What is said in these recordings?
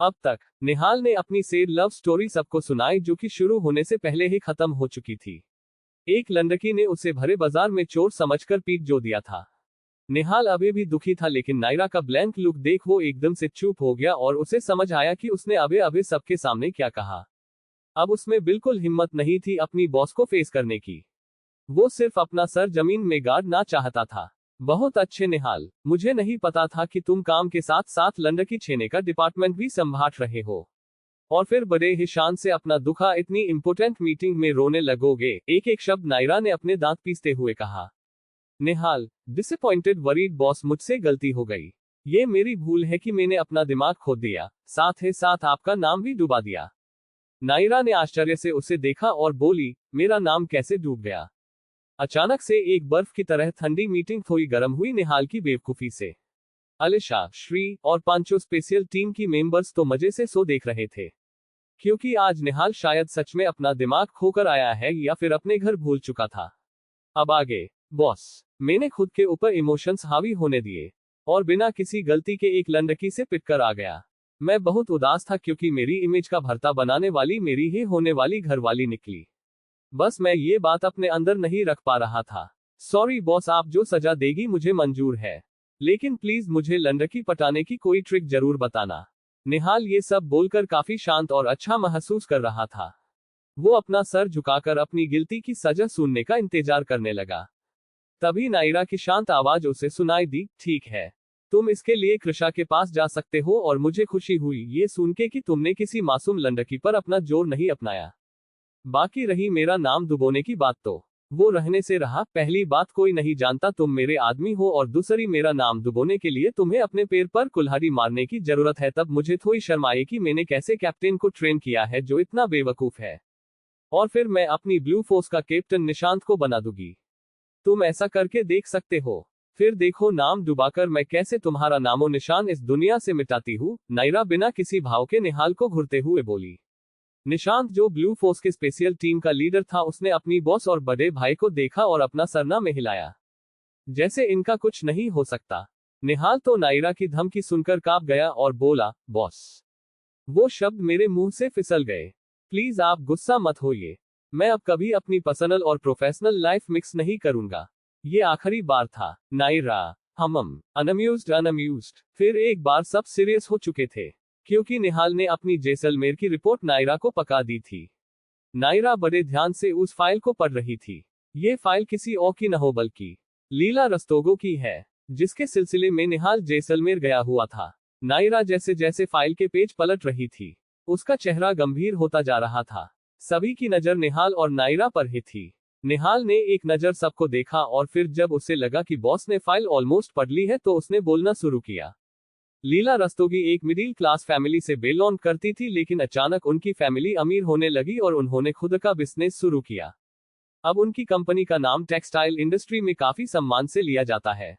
अब तक निहाल ने अपनी सैड लव स्टोरी सबको सुनाई, जो कि शुरू होने से पहले ही खत्म हो चुकी थी। एक लड़की ने उसे भरे बाजार में चोर समझकर पीट जो दिया था। निहाल अभी भी दुखी था, लेकिन नायरा का ब्लैंक लुक देख वो एकदम से चुप हो गया और उसे समझ आया कि उसने अबे अबे सबके सामने क्या कहा। अब उसमें बिल्कुल हिम्मत नहीं थी अपनी बॉस को फेस करने की। वो सिर्फ अपना सर जमीन में गाड़ना चाहता था। बहुत अच्छे निहाल, मुझे नहीं पता था कि तुम काम के साथ साथ लंडकी छेने का डिपार्टमेंट भी संभाल रहे हो, और फिर बड़े ही शान से अपना दुखा इतनी इंपोर्टेंट मीटिंग में रोने लगोगे। एक एक शब्द नायरा ने अपने दांत पीसते हुए कहा। निहाल, डिसअपॉइंटेड वरीड बॉस, मुझसे गलती हो गई। ये मेरी भूल है कि मैंने अपना दिमाग खो दिया, साथ ही साथ आपका नाम भी डुबा दिया। नायरा ने आश्चर्य से उसे देखा और बोली, मेरा नाम कैसे डूब गया? अचानक से एक बर्फ की तरह ठंडी मीटिंग थोड़ी गर्म हुई निहाल की बेवकूफी से। अलिशा, श्री और पांचों स्पेशल टीम की मेंबर्स तो मजे से सो देख रहे थे, क्योंकि आज निहाल शायद सच में अपना दिमाग खोकर आया है या फिर अपने घर भूल चुका था। अब आगे बॉस, मैंने खुद के ऊपर इमोशंस हावी होने दिए और बिना किसी गलती के एक लड़की से पिटकर आ गया। मैं बहुत उदास था क्योंकि मेरी इमेज का भरता बनाने वाली मेरी ही होने वाली घरवाली निकली। बस मैं ये बात अपने अंदर नहीं रख पा रहा था। सॉरी बॉस, आप जो सजा देगी मुझे मंजूर है, लेकिन प्लीज मुझे लड़की पटाने की कोई ट्रिक जरूर बताना। निहाल ये सब बोलकर काफी शांत और अच्छा महसूस कर रहा था। वो अपना सर झुकाकर अपनी गिल्टी की सजा सुनने का इंतजार करने लगा। तभी नायरा की शांत आवाज उसे सुनाई दी, ठीक है, तुम इसके लिए कृषा के पास जा सकते हो, और मुझे खुशी हुई ये सुन के कि तुमने किसी मासूम लड़की पर अपना जोर नहीं अपनाया। बाकी रही मेरा नाम डुबोने की बात, तो वो रहने से रहा। पहली बात, कोई नहीं जानता तुम मेरे आदमी हो, और दूसरी, मेरा नाम डुबोने के लिए तुम्हें अपने पैर पर कुल्हाड़ी मारने की जरूरत है। तब मुझे थोड़ी शर्म आई कि मैंने कैसे कैप्टन को ट्रेन किया है जो इतना बेवकूफ है, और फिर मैं अपनी ब्लू फोर्स का कैप्टन निशांत को बना दूंगी। तुम ऐसा करके देख सकते हो, फिर देखो नाम डुबाकर मैं कैसे तुम्हारा नामो निशान इस दुनिया से मिटाती हूँ। नायरा बिना किसी भाव के निहाल को घूरते हुए बोली। निशांत, जो ब्लू फोर्स के स्पेशल टीम का लीडर था, उसने अपनी बॉस और बड़े भाई को देखा और अपना सरना में हिलाया, जैसे इनका कुछ नहीं हो सकता। निहाल तो नायरा की धमकी सुनकर कांप गया और बोला, बॉस। वो शब्द मेरे मुंह से फिसल गए। प्लीज आप गुस्सा मत होइए, मैं अब कभी अपनी पर्सनल और प्रोफेशनल लाइफ मिक्स नहीं करूंगा। ये आखिरी बार था। नायरा, अनअम्यूज्ड। फिर एक बार सब सीरियस हो चुके थे, क्योंकि निहाल ने अपनी जैसलमेर की रिपोर्ट नायरा को पका दी थी। नायरा बड़े ध्यान से उस फाइल को पढ़ रही थी। ये फाइल किसी और की न हो बल्कि लीला रस्तोगी की है, जिसके सिलसिले में निहाल जैसलमेर गया हुआ था। नायरा जैसे जैसे फाइल के पेज पलट रही थी, उसका चेहरा गंभीर होता जा रहा था। सभी की नजर निहाल और नायरा पर ही थी। निहाल ने एक नजर सबको देखा, और फिर जब उसे लगा कि बॉस ने फाइल ऑलमोस्ट पढ़ ली है, तो उसने बोलना शुरू किया। लीला रस्तोगी एक मिडिल क्लास फैमिली से बिलोंग करती थी, लेकिन अचानक उनकी फैमिली अमीर होने लगी और उन्होंने खुद का बिजनेस शुरू किया। अब उनकी कंपनी का नाम टेक्सटाइल इंडस्ट्री में काफी सम्मान से लिया जाता है,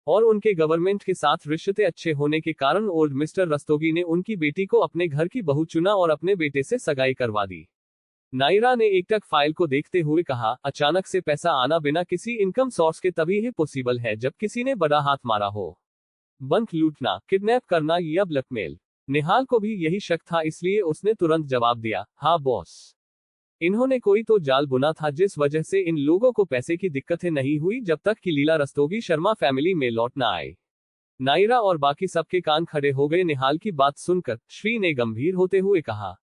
और उनके गवर्नमेंट के साथ रिश्ते अच्छे होने के कारण ओल्ड मिस्टर रस्तोगी ने उनकी बेटी को अपने घर की बहू चुना और अपने बेटे से सगाई करवा दी। नायरा ने एकटक फाइल को देखते हुए कहा, अचानक से पैसा आना बिना किसी इनकम सोर्स के तभी ही पॉसिबल है जब किसी ने बड़ा हाथ मारा हो। बैंक लूटना, किडनैप करना या ब्लैकमेल। निहाल को भी यही शक था, इसलिए उसने तुरंत जवाब दिया, हाँ बॉस। इन्होंने कोई तो जाल बुना था जिस वजह से इन लोगों को पैसे की दिक्कतें नहीं हुई जब तक कि लीला रस्तोगी शर्मा फैमिली में लौट न आए। नायरा और बाकी सबके कान खड़े हो गए। निहाल की बात सुनकर श्री ने गंभीर होते हुए कहा,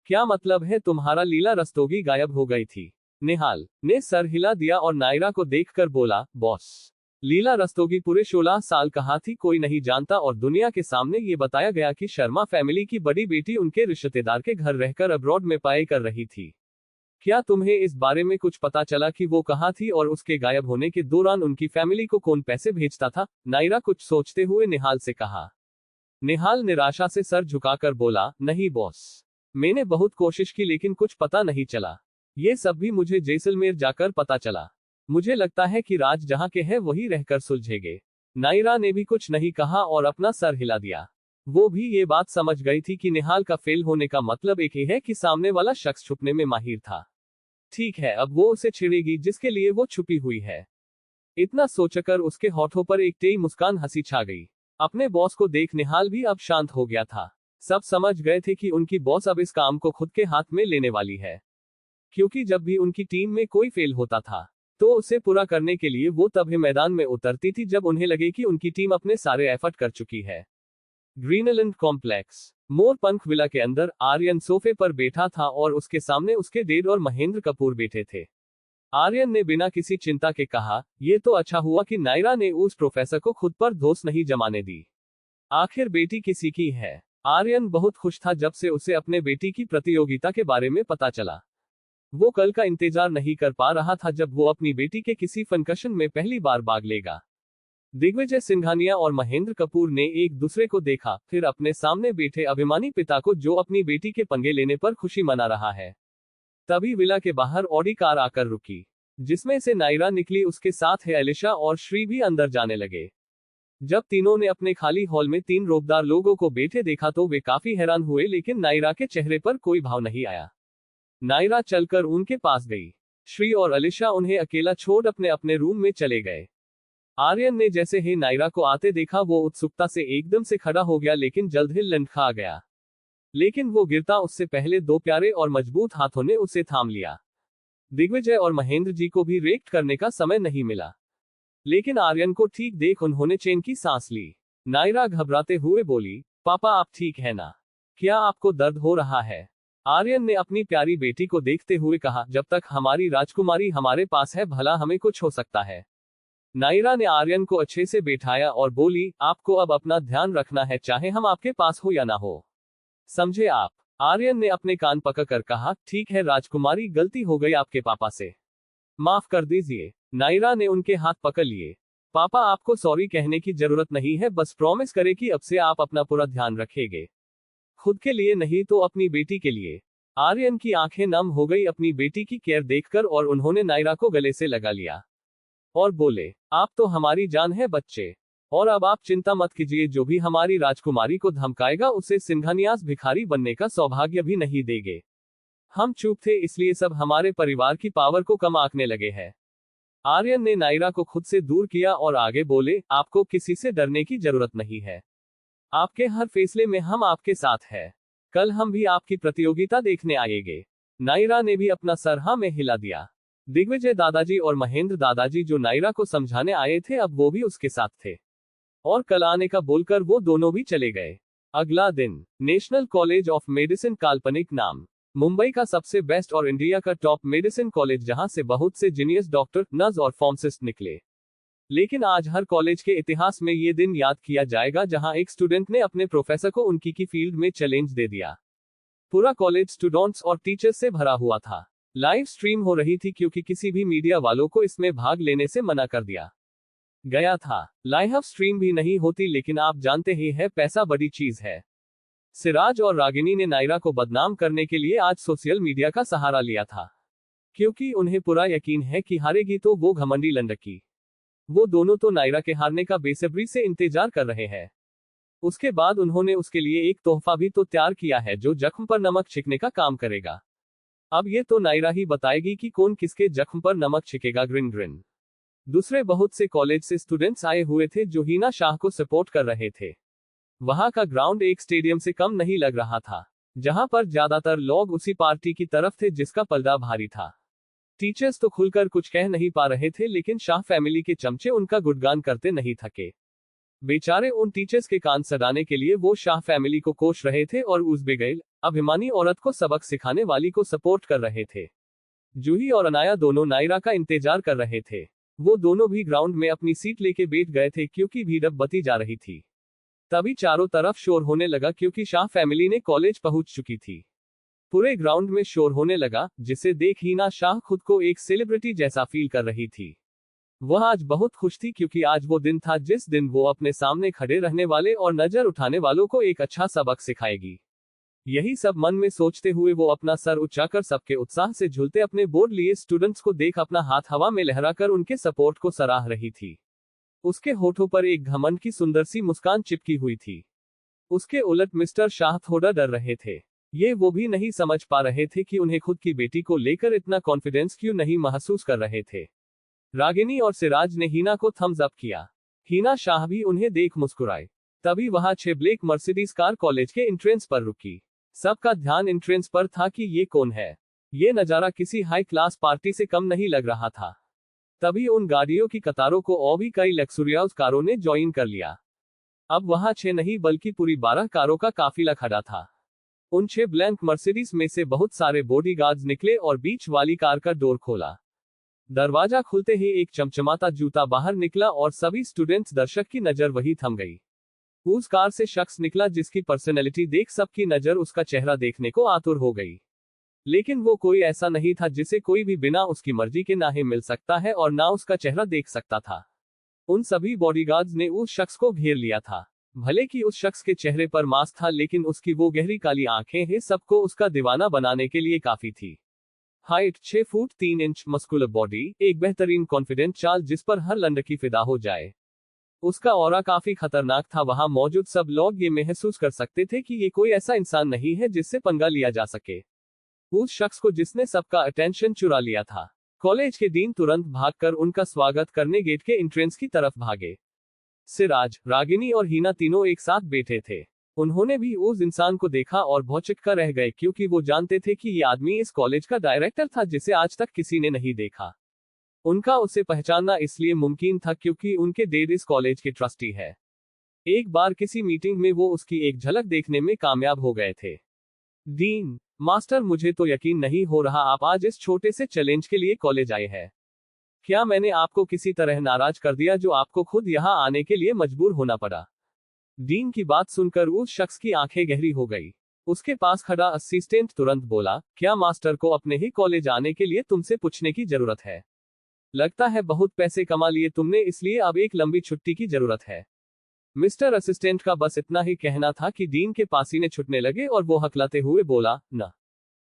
क्या मतलब है तुम्हारा? लीला रस्तोगी गायब हो गई थी। निहाल ने सर हिला दिया और नायरा को देखकर बोला, बॉस, लीला रस्तोगी पूरे 16 साल कहाँ थी कोई नहीं जानता, और दुनिया के सामने ये बताया गया कि शर्मा फैमिली की बड़ी बेटी उनके रिश्तेदार के घर रहकर अब्रॉड में पढ़ाई कर रही थी। क्या तुम्हें इस बारे में कुछ पता चला कि वो कहाँ थी और उसके गायब होने के दौरान उनकी फैमिली को कौन पैसे भेजता था? नायरा कुछ सोचते हुए निहाल से कहा। निहाल निराशा से सर झुकाकर बोला, नहीं बॉस, मैंने बहुत कोशिश की लेकिन कुछ पता नहीं चला। ये सब भी मुझे जैसलमेर जाकर पता चला। मुझे लगता है कि राज जहां के हैं वही रहकर सुलझेंगे। नायरा ने भी कुछ नहीं कहा और अपना सर हिला दिया। वो भी ये बात समझ गई थी कि निहाल का फेल होने का मतलब एक ही है कि सामने वाला शख्स छुपने में माहिर था। ठीक है, अब वो उसे छेड़ेगी जिसके लिए वो छुपी हुई है। इतना सोचकर उसके होठों पर एक तेई मुस्कान हंसी छा गई। अपने बॉस को देख निहाल भी अब शांत हो गया था। सब समझ गए थे कि उनकी बॉस अब इस काम को खुद के हाथ में लेने वाली है, क्योंकि जब भी उनकी टीम में कोई फेल होता था तो उसे पूरा करने के लिए वो तभी मैदान में उतरती थी जब उन्हें लगे कि उनकी टीम अपने सारे एफर्ट कर चुकी है। ग्रीनलैंड कॉम्प्लेक्स मोरपंख विला के अंदर आर्यन सोफे पर बैठा था और उसके सामने उसके डैड और महेंद्र कपूर बैठे थे। आर्यन ने बिना किसी चिंता के कहा, ये तो अच्छा हुआ कि नायरा ने उस प्रोफेसर को खुद पर दोष नहीं जमाने दी। आखिर बेटी किसी की है। आर्यन बहुत खुश था जब से उसे अपने बेटी की प्रतियोगिता के बारे में पता चला। वो कल का इंतजार नहीं कर पा रहा था जब वो अपनी बेटी के किसी फंक्शन में पहली बार भाग लेगा। दिग्विजय सिंघानिया और महेंद्र कपूर ने एक दूसरे को देखा, फिर अपने सामने बैठे अभिमानी पिता को जो अपनी बेटी के पंगे लेने पर खुशी मना रहा है। तभी विला के बाहर ऑडी कार आकर रुकी, जिसमें से नायरा निकली। उसके साथ है एलिशा और श्री भी अंदर जाने लगे। जब तीनों ने अपने खाली हॉल में 3 रोबदार लोगों को बैठे देखा तो वे काफी हैरान हुए, लेकिन नायरा के चेहरे पर कोई भाव नहीं आया। नायरा चलकर उनके पास गई। श्री और एलिशा उन्हें अकेला छोड़ अपने अपने रूम में चले गए। आर्यन ने जैसे ही नायरा को आते देखा वो उत्सुकता से एकदम से खड़ा हो गया, लेकिन जल्द ही लंढा गया। लेकिन वो गिरता उससे पहले 2 प्यारे और मजबूत हाथों ने उसे थाम लिया। दिग्विजय और महेंद्र जी को भी रिएक्ट करने का समय नहीं मिला, लेकिन आर्यन को ठीक देख उन्होंने चैन की सांस ली। नायरा घबराते हुए बोली, पापा आप ठीक है ना? क्या आपको दर्द हो रहा है? आर्यन ने अपनी प्यारी बेटी को देखते हुए कहा, जब तक हमारी राजकुमारी हमारे पास है भला हमें कुछ हो सकता है। नायरा ने आर्यन को अच्छे से बैठाया और बोली, आपको अब अपना ध्यान रखना है, चाहे हम आपके पास हो या ना हो, समझे आप? आर्यन ने अपने कान पकड़कर कहा, ठीक है राजकुमारी, गलती हो गई आपके पापा से, माफ कर दीजिए। नायरा ने उनके हाथ पकड़ लिए। पापा आपको सॉरी कहने की जरूरत नहीं है, बस प्रॉमिस करें कि अब से आप अपना पूरा ध्यान रखेंगे, खुद के लिए नहीं तो अपनी बेटी के लिए। आर्यन की आंखें नम हो गई अपनी बेटी की केयर देखकर, और उन्होंने नायरा को गले से लगा लिया और बोले, आप तो हमारी जान है बच्चे, और अब आप चिंता मत कीजिए, जो भी हमारी राजकुमारी को धमकाएगा उसे सिंघानियास भिखारी बनने का सौभाग्य भी नहीं देंगे। हम चुप थे इसलिए सब हमारे परिवार की पावर को कम आंकने लगे हैं। आर्यन ने नायरा को खुद से दूर किया और आगे बोले, आपको किसी से डरने की जरूरत नहीं है, आपके हर फैसले में हम आपके साथ हैं। कल हम भी आपकी प्रतियोगिता देखने आएंगे। नायरा ने भी अपना सर हाँ में हिला दिया। दिग्विजय दादाजी और महेंद्र दादाजी जो नायरा को समझाने आए थे अब वो भी उसके साथ थे, और कल आने का बोलकर वो दोनों भी चले गए। अगला दिन नेशनल कॉलेज ऑफ मेडिसिन, काल्पनिक नाम, मुंबई का सबसे बेस्ट और इंडिया का टॉप मेडिसिन कॉलेज, जहां से बहुत से जीनियस डॉक्टर, नर्स और फार्मासिस्ट निकले। लेकिन आज हर कॉलेज के इतिहास में ये दिन याद किया जाएगा जहां एक स्टूडेंट ने अपने प्रोफेसर को उनकी की फील्ड में चैलेंज दे दिया। पूरा कॉलेज स्टूडेंट्स और टीचर्स से भरा हुआ था। लाइव स्ट्रीम हो रही थी क्योंकि किसी भी मीडिया वालों को इसमें भाग लेने से मना कर दिया गया था। लाइव स्ट्रीम भी नहीं होती, लेकिन आप जानते ही हैं पैसा बड़ी चीज है। सिराज और रागिनी ने नायरा को बदनाम करने के लिए आज सोशल मीडिया का सहारा लिया था, क्योंकि उन्हें पूरा यकीन है कि हारेगी तो वो घमंडी लंडकी। वो दोनों तो नायरा के हारने का बेसब्री से इंतजार कर रहे हैं। उसके बाद उन्होंने उसके लिए एक तोहफा भी तो तैयार किया है जो जख्म पर नमक छिड़कने का काम करेगा। अब ये तो नायरा ही बताएगी कि कौन किसके जख्म पर नमक छिड़केगा। Green green. दूसरे बहुत से कॉलेज से स्टूडेंट्स आए हुए थे जो हिना शाह को सपोर्ट कर रहे थे। वहां का ग्राउंड एक स्टेडियम से कम नहीं लग रहा था, जहां पर ज्यादातर लोग उसी पार्टी की तरफ थे जिसका पलड़ा भारी था। टीचर्स तो खुलकर कुछ कह नहीं पा रहे थे, लेकिन शाह फैमिली के चमचे उनका गुणगान करते नहीं थके। बेचारे उन टीचर्स के कान सड़ाने के लिए वो शाह फैमिली को कोस रहे थे और उस बेगैर अभिमानी औरत को सबक सिखाने वाली को सपोर्ट कर रहे थे। जूही और अनाया दोनों नायरा का इंतजार कर रहे थे। वो दोनों भी ग्राउंड में अपनी सीट लेके बैठ गए थे क्योंकि भीड़ अब बढ़ती जा रही थी। तभी चारों तरफ शोर होने लगा क्योंकि शाह फैमिली ने कॉलेज पहुंच चुकी थी। पूरे ग्राउंड में शोर होने लगा, जिसे देख हिना शाह खुद को एक सेलिब्रिटी जैसा फील कर रही थी। वह आज बहुत खुश थी क्योंकि आज वो दिन था जिस दिन वो अपने सामने खड़े रहने वाले और नजर उठाने वालों को एक अच्छा सबक सिखाएगी। यही सब मन में सोचते हुए वो अपना सर उठाकर सबके उत्साह से झूलते अपने बोर्ड लिए स्टूडेंट्स को देख अपना हाथ हवा में लहराकर उनके सपोर्ट को सराह रही थी। उसके होठों पर एक घमंड की सुंदर सी मुस्कान चिपकी हुई थी। उसके उलट मिस्टर शाह थोड़ा डर रहे थे। ये वो भी नहीं समझ पा रहे थे कि उन्हें खुद की बेटी को लेकर इतना कॉन्फिडेंस क्यों नहीं महसूस कर रहे थे। रागिनी और सिराज ने हिना को थम्स अप किया। हिना शाह भी उन्हें देख मुस्कुराए। तभी वहां 6 ब्लैक मर्सिडीज कार कॉलेज के एंट्रेंस पर रुकी। सबका ध्यान एंट्रेंस पर था कि ये कौन है। ये नजारा किसी हाई क्लास पार्टी से कम नहीं लग रहा था। तभी उन गाड़ियों की कतारों को और भी कई लग्जरियस कारों ने ज्वाइन कर लिया। अब वहां 6 नहीं बल्कि पूरी 12 कारों का काफिला खड़ा था। उन 6 ब्लैक मर्सिडीज में से बहुत सारे बॉडीगार्ड्स निकले और बीच वाली कार का डोर खोला। दरवाजा खुलते ही एक चमचमाता जूता बाहर निकला और सभी स्टूडेंट्स दर्शक की नजर वही थम गई। उस कार से शख्स निकला जिसकी पर्सनैलिटी देख सबकी नजर उसका चेहरा देखने को आतुर हो गई। लेकिन वो कोई ऐसा नहीं था जिसे कोई भी बिना उसकी मर्जी के ना ही मिल सकता है और ना उसका चेहरा देख सकता था। उन सभी बॉडीगार्ड्स ने उस शख्स को घेर लिया था। भले कि उस शख्स के चेहरे पर मास्क था, लेकिन उसकी वो गहरी काली आंखें ही सबको उसका दीवाना बनाने के लिए काफी थी। Height 6 foot 3 inch, muscular body, एक बेहतरीन कॉन्फिडेंट चाल जिस पर हर लड़की फिदा हो जाए। उसका ऑरा काफी खतरनाक था। वहां मौजूद सब लोग ये महसूस कर सकते थे कि ये कोई ऐसा इंसान नहीं है जिससे पंगा लिया जा सके। उस शख्स को जिसने सबका अटेंशन चुरा लिया था। कॉलेज के डीन तुरंत भागकर उनका स्वागत करने गेट के एंट्रेंस की तरफ भागे। सिराज, रागिनी और हीना तीनों एक साथ बैठे थे। उन्होंने भी उस इंसान को देखा और भौचक्का कर रह गए, क्योंकि वो जानते थे कि ये आदमी इस कॉलेज का डायरेक्टर था जिसे आज तक किसी ने नहीं देखा। उनका उसे पहचानना इसलिए मुमकिन था क्योंकि उनके डैड इस कॉलेज के ट्रस्टी है। एक बार किसी मीटिंग में वो उसकी एक झलक देखने में कामयाब हो गए थे। डीन मास्टर, मुझे तो यकीन नहीं हो रहा आप आज इस छोटे से चैलेंज के लिए कॉलेज आए हैं। क्या मैंने आपको किसी तरह नाराज कर दिया जो आपको खुद यहाँ आने के लिए मजबूर होना पड़ा? डीन की बात सुनकर उस शख्स की आंखें गहरी हो गई। उसके पास खड़ा असिस्टेंट तुरंत बोला, क्या मास्टर को अपने ही कॉलेज आने के लिए तुमसे पूछने की जरूरत है? लगता है बहुत पैसे कमा लिए तुमने, इसलिए अब एक लंबी छुट्टी की जरूरत है। मिस्टर असिस्टेंट का बस इतना ही कहना था कि डीन के पसीने छूटने लगे और वो हकलाते हुए बोला, न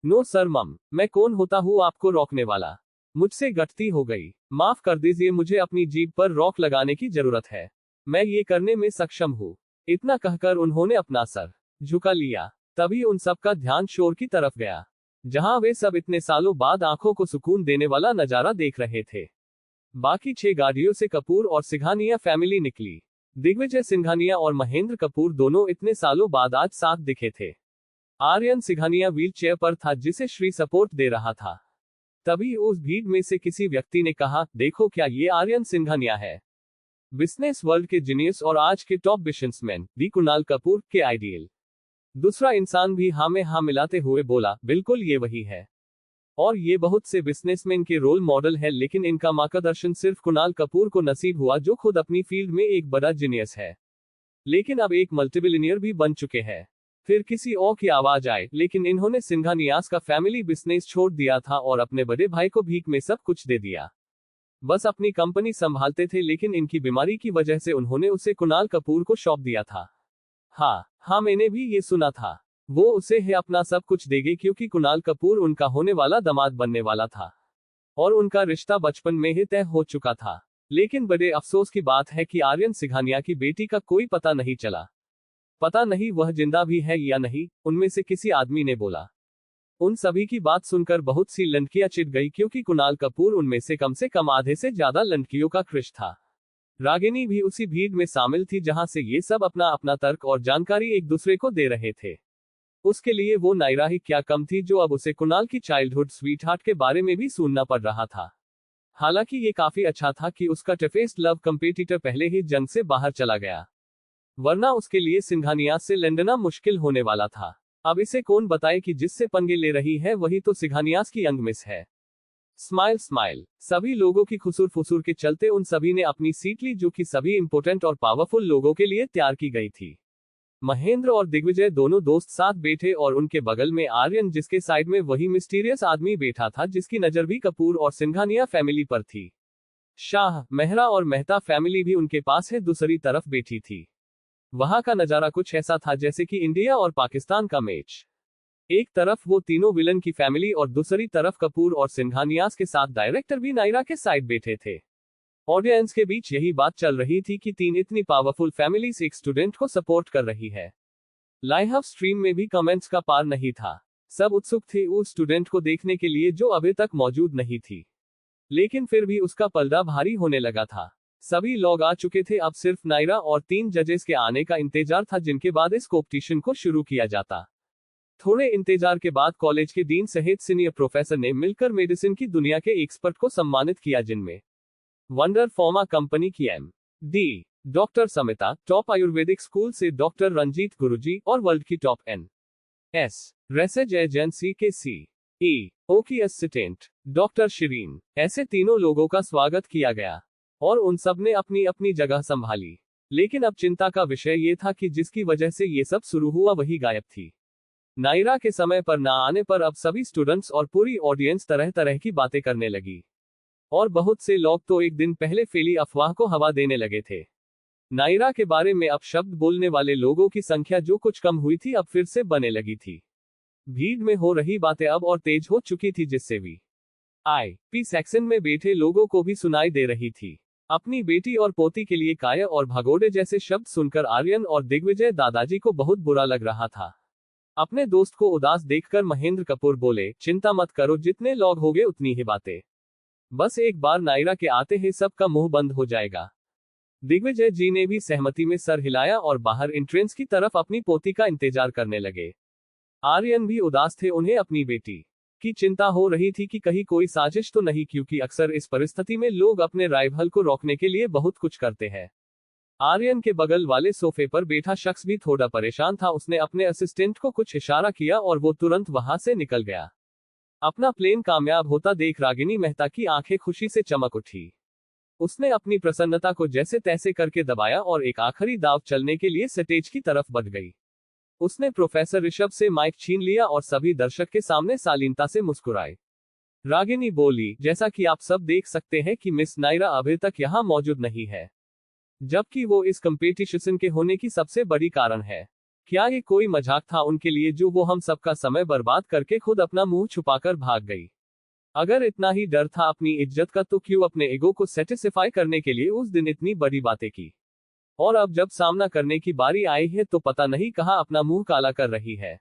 नो सर मम, मैं कौन होता हूँ आपको रोकने वाला? मुझसे गलती हो गई, माफ कर दीजिए, मुझे अपनी जीभ पर रोक लगाने की जरूरत है। मैं ये करने में सक्षम हूँ। इतना कहकर उन्होंने अपना सर झुका लिया। तभी उन सब का ध्यान शोर की तरफ गया, जहां वे सब इतने सालों बाद आंखों को सुकून देने वाला नजारा देख रहे थे। बाकी 6 गाड़ियों से कपूर और सिंघानिया फैमिली निकली। दिग्विजय सिंघानिया और महेंद्र कपूर दोनों इतने सालों बाद आज साथ दिखे थे। आर्यन सिंघानिया व्हील चेयर पर था जिसे श्री सपोर्ट दे रहा था। तभी उस भीड़ में से किसी व्यक्ति ने कहा, देखो क्या ये आर्यन सिंघानिया है, बिजनेस वर्ल्ड के जीनियस और आज के टॉप बिजनेसमैन दी कुणाल कपूर के आइडियल। दूसरा इंसान भी हाँ में हाँ मिलाते हुए बोला, बिल्कुल ये वही है। और ये बहुत से बिजनेसमैन के रोल मॉडल है, लेकिन इनका मार्गदर्शन सिर्फ कुणाल कपूर को नसीब हुआ जो खुद अपनी फील्ड में एक बड़ा जीनियस है, लेकिन अब एक मल्टीबिलियनियर भी बन चुके हैं। फिर किसी और की आवाज आए, लेकिन इन्होंने सिंघानियास का फैमिली बिजनेस छोड़ दिया था और अपने बड़े भाई को भीख में सब कुछ दे दिया। बस अपनी कंपनी संभालते थे, लेकिन इनकी बीमारी की वजह से उन्होंने उसे कुणाल कपूर को सौंप दिया था। हाँ, मैंने भी ये सुना था। वो उसे है अपना सब कुछ देंगे क्योंकि कुणाल कपूर उनका होने वाला दामाद बनने वाला था और उनका रिश्ता बचपन में ही तय हो चुका था। लेकिन बड़े अफसोस की बात है कि आर्यन सिंघानिया की बेटी का कोई पता नहीं चला। पता नहीं वह जिंदा भी है या नहीं, उनमें से किसी आदमी ने बोला। उन सभी की बात सुनकर बहुत सी लड़कियां चिढ़ गई, क्योंकि कुणाल कपूर उनमें से कम आधे से ज्यादा लड़कियों का क्रश था। रागिनी भी उसी भीड़ में शामिल थी जहां से ये सब अपना अपना तर्क और जानकारी एक दूसरे को दे रहे थे। उसके लिए वो नायरा ही क्या कम थी जो अब उसे कुणाल की चाइल्डहुड स्वीटहार्ट के बारे में भी सुनना पड़ रहा था। हालांकि ये काफी अच्छा था कि उसका टफेस्ट लव कंपेटिटर पहले ही जंग से बाहर चला गया, वरना उसके लिए सिंघानिया से लड़ना मुश्किल होने वाला था। अब इसे कौन बताए कि जिससे पंगे ले रही है वही तो सिंघानियास की यंग मिस है। स्माइल। सभी लोगों की खुसुर फुसुर के चलते उन सभी ने अपनी सीट ली, जो कि सभी इंपोर्टेंट और पावरफुल लोगों के लिए तैयार की गई थी। महेंद्र और दिग्विजय दोनों दोस्त साथ बैठे और उनके बगल में आर्यन, जिसके साइड में वही मिस्टीरियस आदमी बैठा था जिसकी नजर भी कपूर और सिंघानिया फैमिली पर थी। शाह, मेहरा और मेहता फैमिली भी उनके पास है दूसरी तरफ बैठी थी। वहां का नजारा कुछ ऐसा था जैसे कि इंडिया और पाकिस्तान का मैच। एक तरफ वो तीनों विलन की फैमिली और दूसरी तरफ कपूर और सिंघानियास के साथ डायरेक्टर भी नायरा के साइड बैठे थे। ऑडियंस के बीच यही बात चल रही थी कि 3 इतनी पावरफुल फैमिलीज एक स्टूडेंट को सपोर्ट कर रही है। लाइव स्ट्रीम में भी कमेंट्स का पार नहीं था। सब उत्सुक थे उस स्टूडेंट को देखने के लिए जो अभी तक मौजूद नहीं थी, लेकिन फिर भी उसका पलड़ा भारी होने लगा था। सभी लोग आ चुके थे, अब सिर्फ नायरा और 3 जजेस के आने का इंतजार था, जिनके बाद इस कॉम्पिटिशन को शुरू किया जाता। थोड़े इंतजार के बाद कॉलेज के डीन सहित सीनियर प्रोफेसर ने मिलकर मेडिसिन की दुनिया के एक्सपर्ट को सम्मानित किया, जिनमें वंडर फार्मा कंपनी की MD doctor Samita, top Ayurvedic school से डॉक्टर रंजीत गुरुजी और वर्ल्ड की टॉप NS रिसर्च एजेंसी के CEO की असिस्टेंट डॉक्टर शिरीन, ऐसे तीनों लोगों का स्वागत किया गया और उन सब ने अपनी अपनी जगह संभाली। लेकिन अब चिंता का विषय ये था कि जिसकी वजह से ये सब शुरू हुआ वही गायब थी। नायरा के समय पर ना आने पर अब सभी स्टूडेंट्स और पूरी ऑडियंस तरह तरह की बातें करने लगी और बहुत से लोग तो एक दिन पहले फैली अफवाह को हवा देने लगे थे। नायरा के बारे में अब शब्द बोलने वाले लोगों की संख्या जो कुछ कम हुई थी अब फिर से बनने लगी थी। भीड़ में हो रही बातें अब और तेज हो चुकी थी, जिससे VIP सेक्शन में बैठे लोगों को भी सुनाई दे रही थी। अपनी बेटी और पोती के लिए काया और भगोड़े जैसे शब्द सुनकर आर्यन और दिग्विजय दादाजी को बहुत बुरा लग रहा था। अपने दोस्त को उदास देखकर महेंद्र कपूर बोले, चिंता मत करो, जितने लोग होंगे उतनी ही बातें। बस एक बार नायरा के आते ही सबका मुंह बंद हो जाएगा। दिग्विजय जी ने भी सहमति में सर हिलाया और बाहर एंट्रेंस की तरफ अपनी पोती का इंतजार करने लगे। आर्यन भी उदास थे, उन्हें अपनी बेटी की चिंता हो रही थी कि कहीं कोई साजिश तो नहीं, क्योंकि अक्सर इस परिस्थिति में लोग अपने राइवल को रोकने के लिए बहुत कुछ करते हैं। आर्यन के बगल वाले सोफे पर बैठा शख्स भी थोड़ा परेशान था। उसने अपने असिस्टेंट को कुछ इशारा किया और वो तुरंत वहां से निकल गया। अपना प्लेन कामयाब होता देख रागिनी मेहता की आंखें खुशी से चमक उठी। उसने अपनी प्रसन्नता को जैसे तैसे करके दबाया और एक आखिरी दाव चलने के लिए स्टेज की तरफ बढ़ गई। उसने प्रोफेसर ऋषभ से माइक छीन लिया और सभी दर्शक के सामने शालीनता से मुस्कुराए। रागिनी बोली, जैसा कि आप सब देख सकते हैं कि मिस नायरा अभी तक यहाँ मौजूद नहीं है, जबकि वो इस कंपटीशन के होने की सबसे बड़ी कारण है। क्या ये कोई मजाक था उनके लिए, जो वो हम सबका समय बर्बाद करके खुद अपना मुंह छुपाकर भाग गई? अगर इतना ही डर था अपनी इज्जत का, तो क्यों अपने ईगो को सेटिस्फाई करने के लिए उस दिन इतनी बड़ी बातें की? और अब जब सामना करने की बारी आई है तो पता नहीं कहां अपना मुंह काला कर रही है।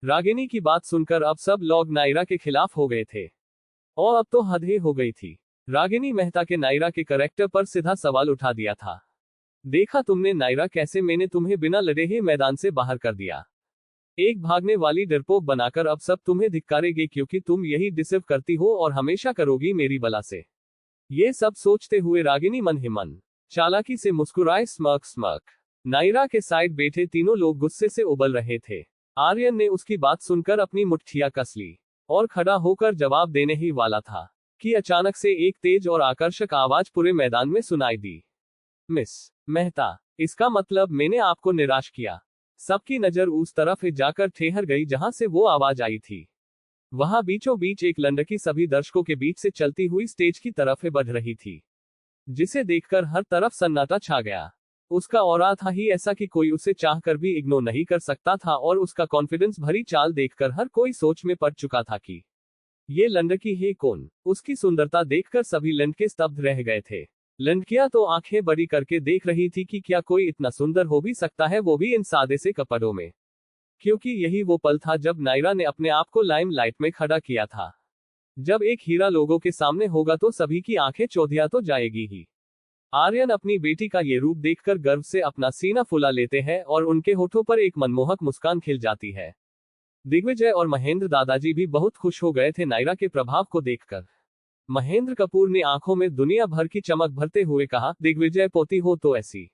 रागिनी की बात सुनकर अब सब लोग नायरा के खिलाफ हो गए थे और अब तो हद ही हो गई थी। रागिनी मेहता के नायरा के कैरेक्टर पर सीधा सवाल उठा दिया था। देखा तुमने नायरा कैसे मैंने तुम्हें बिना लड़े ही मैदान से बाहर कर दिया। एक भागने वाली डरपोक बनाकर अब सब तुम्हें धिक्कारेंगे, क्योंकि तुम यही डिजर्व करती हो और हमेशा करोगी मेरी बला से। ये सब सोचते हुए रागिनी मन ही मन चालाकी से मुस्कुराए, स्मर्क स्मर्क। नायरा के साइड बैठे तीनों लोग गुस्से से उबल रहे थे। आर्यन ने उसकी बात सुनकर अपनी मुट्ठियां कस ली और खड़ा होकर जवाब देने ही वाला था कि अचानक से एक तेज और आकर्षक आवाज पूरे मैदान में सुनाई दी। मिस मेहता, इसका मतलब मैंने आपको निराश किया। सबकी नजर उस तरफ ही जाकर ठहर गई जहां से वो आवाज आई थी। वहां बीचों बीच एक लड़की सभी दर्शकों के बीच से चलती हुई स्टेज की तरफ ही बढ़ रही थी, जिसे देखकर हर तरफ सन्नाटा छा गया। उसका ऑरा था ही ऐसा कि कोई उसे चाहकर भी इग्नोर नहीं कर सकता था और उसका कॉन्फिडेंस भरी चाल देखकर हर कोई सोच में पड़ चुका था कि ये लड़की है कौन। उसकी सुंदरता देखकर सभी लड़के स्तब्ध रह गए थे। लड़कियां तो आंखें बड़ी करके देख रही थी कि क्या कोई इतना सुंदर हो भी सकता है, वो भी इन सादे से कपड़ों में। क्योंकि यही वो पल था जब नायरा ने अपने आप को लाइमलाइट में खड़ा किया था। जब एक हीरा लोगों के सामने होगा तो सभी की आंखें चौधिया तो जाएगी ही। आर्यन अपनी बेटी का ये रूप देखकर गर्व से अपना सीना फुला लेते हैं और उनके होठों पर एक मनमोहक मुस्कान खिल जाती है। दिग्विजय और महेंद्र दादाजी भी बहुत खुश हो गए थे नायरा के प्रभाव को देखकर। महेंद्र कपूर ने आंखों में दुनिया भर की चमक भरते हुए कहा, दिग्विजय पोती हो तो ऐसी,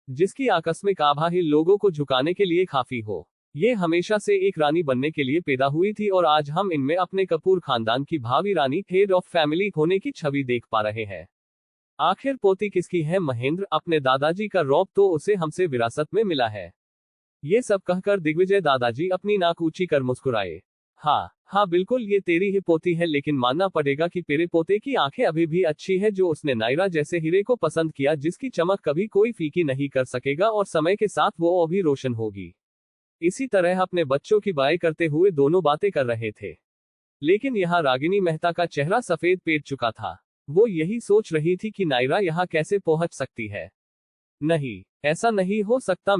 जिसकी आकस्मिक आभा ही लोगों को झुकाने के लिए काफी हो। ये हमेशा से एक रानी बनने के लिए पैदा हुई थी और आज हम इनमें अपने कपूर खानदान की भावी रानी, हेड ऑफ फैमिली होने की छवि देख पा रहे हैं। आखिर पोती किसकी है महेंद्र? अपने दादाजी का रौब तो उसे हमसे विरासत में मिला है। ये सब कहकर दिग्विजय दादाजी अपनी नाक ऊंची कर मुस्कुराए। हाँ बिल्कुल, ये तेरी ही पोती है, लेकिन मानना पड़ेगा कि तेरे पोते की आंखें अभी भी अच्छी है, जो उसने नायरा जैसे हीरे को पसंद किया, जिसकी चमक कभी कोई फीकी नहीं कर सकेगा और समय के साथ वो अभी रोशन होगी। इसी तरह अपने बच्चों की बाई करते हुए दोनों बातें कर रहे थे, लेकिन यहाँ रागिनी मेहता का चेहरा सफेद पेट चुका था। वो यही सोच रही थी कि नायरा यहाँ कैसे पहुंच सकती है। नहीं, ऐसा नहीं हो सकता,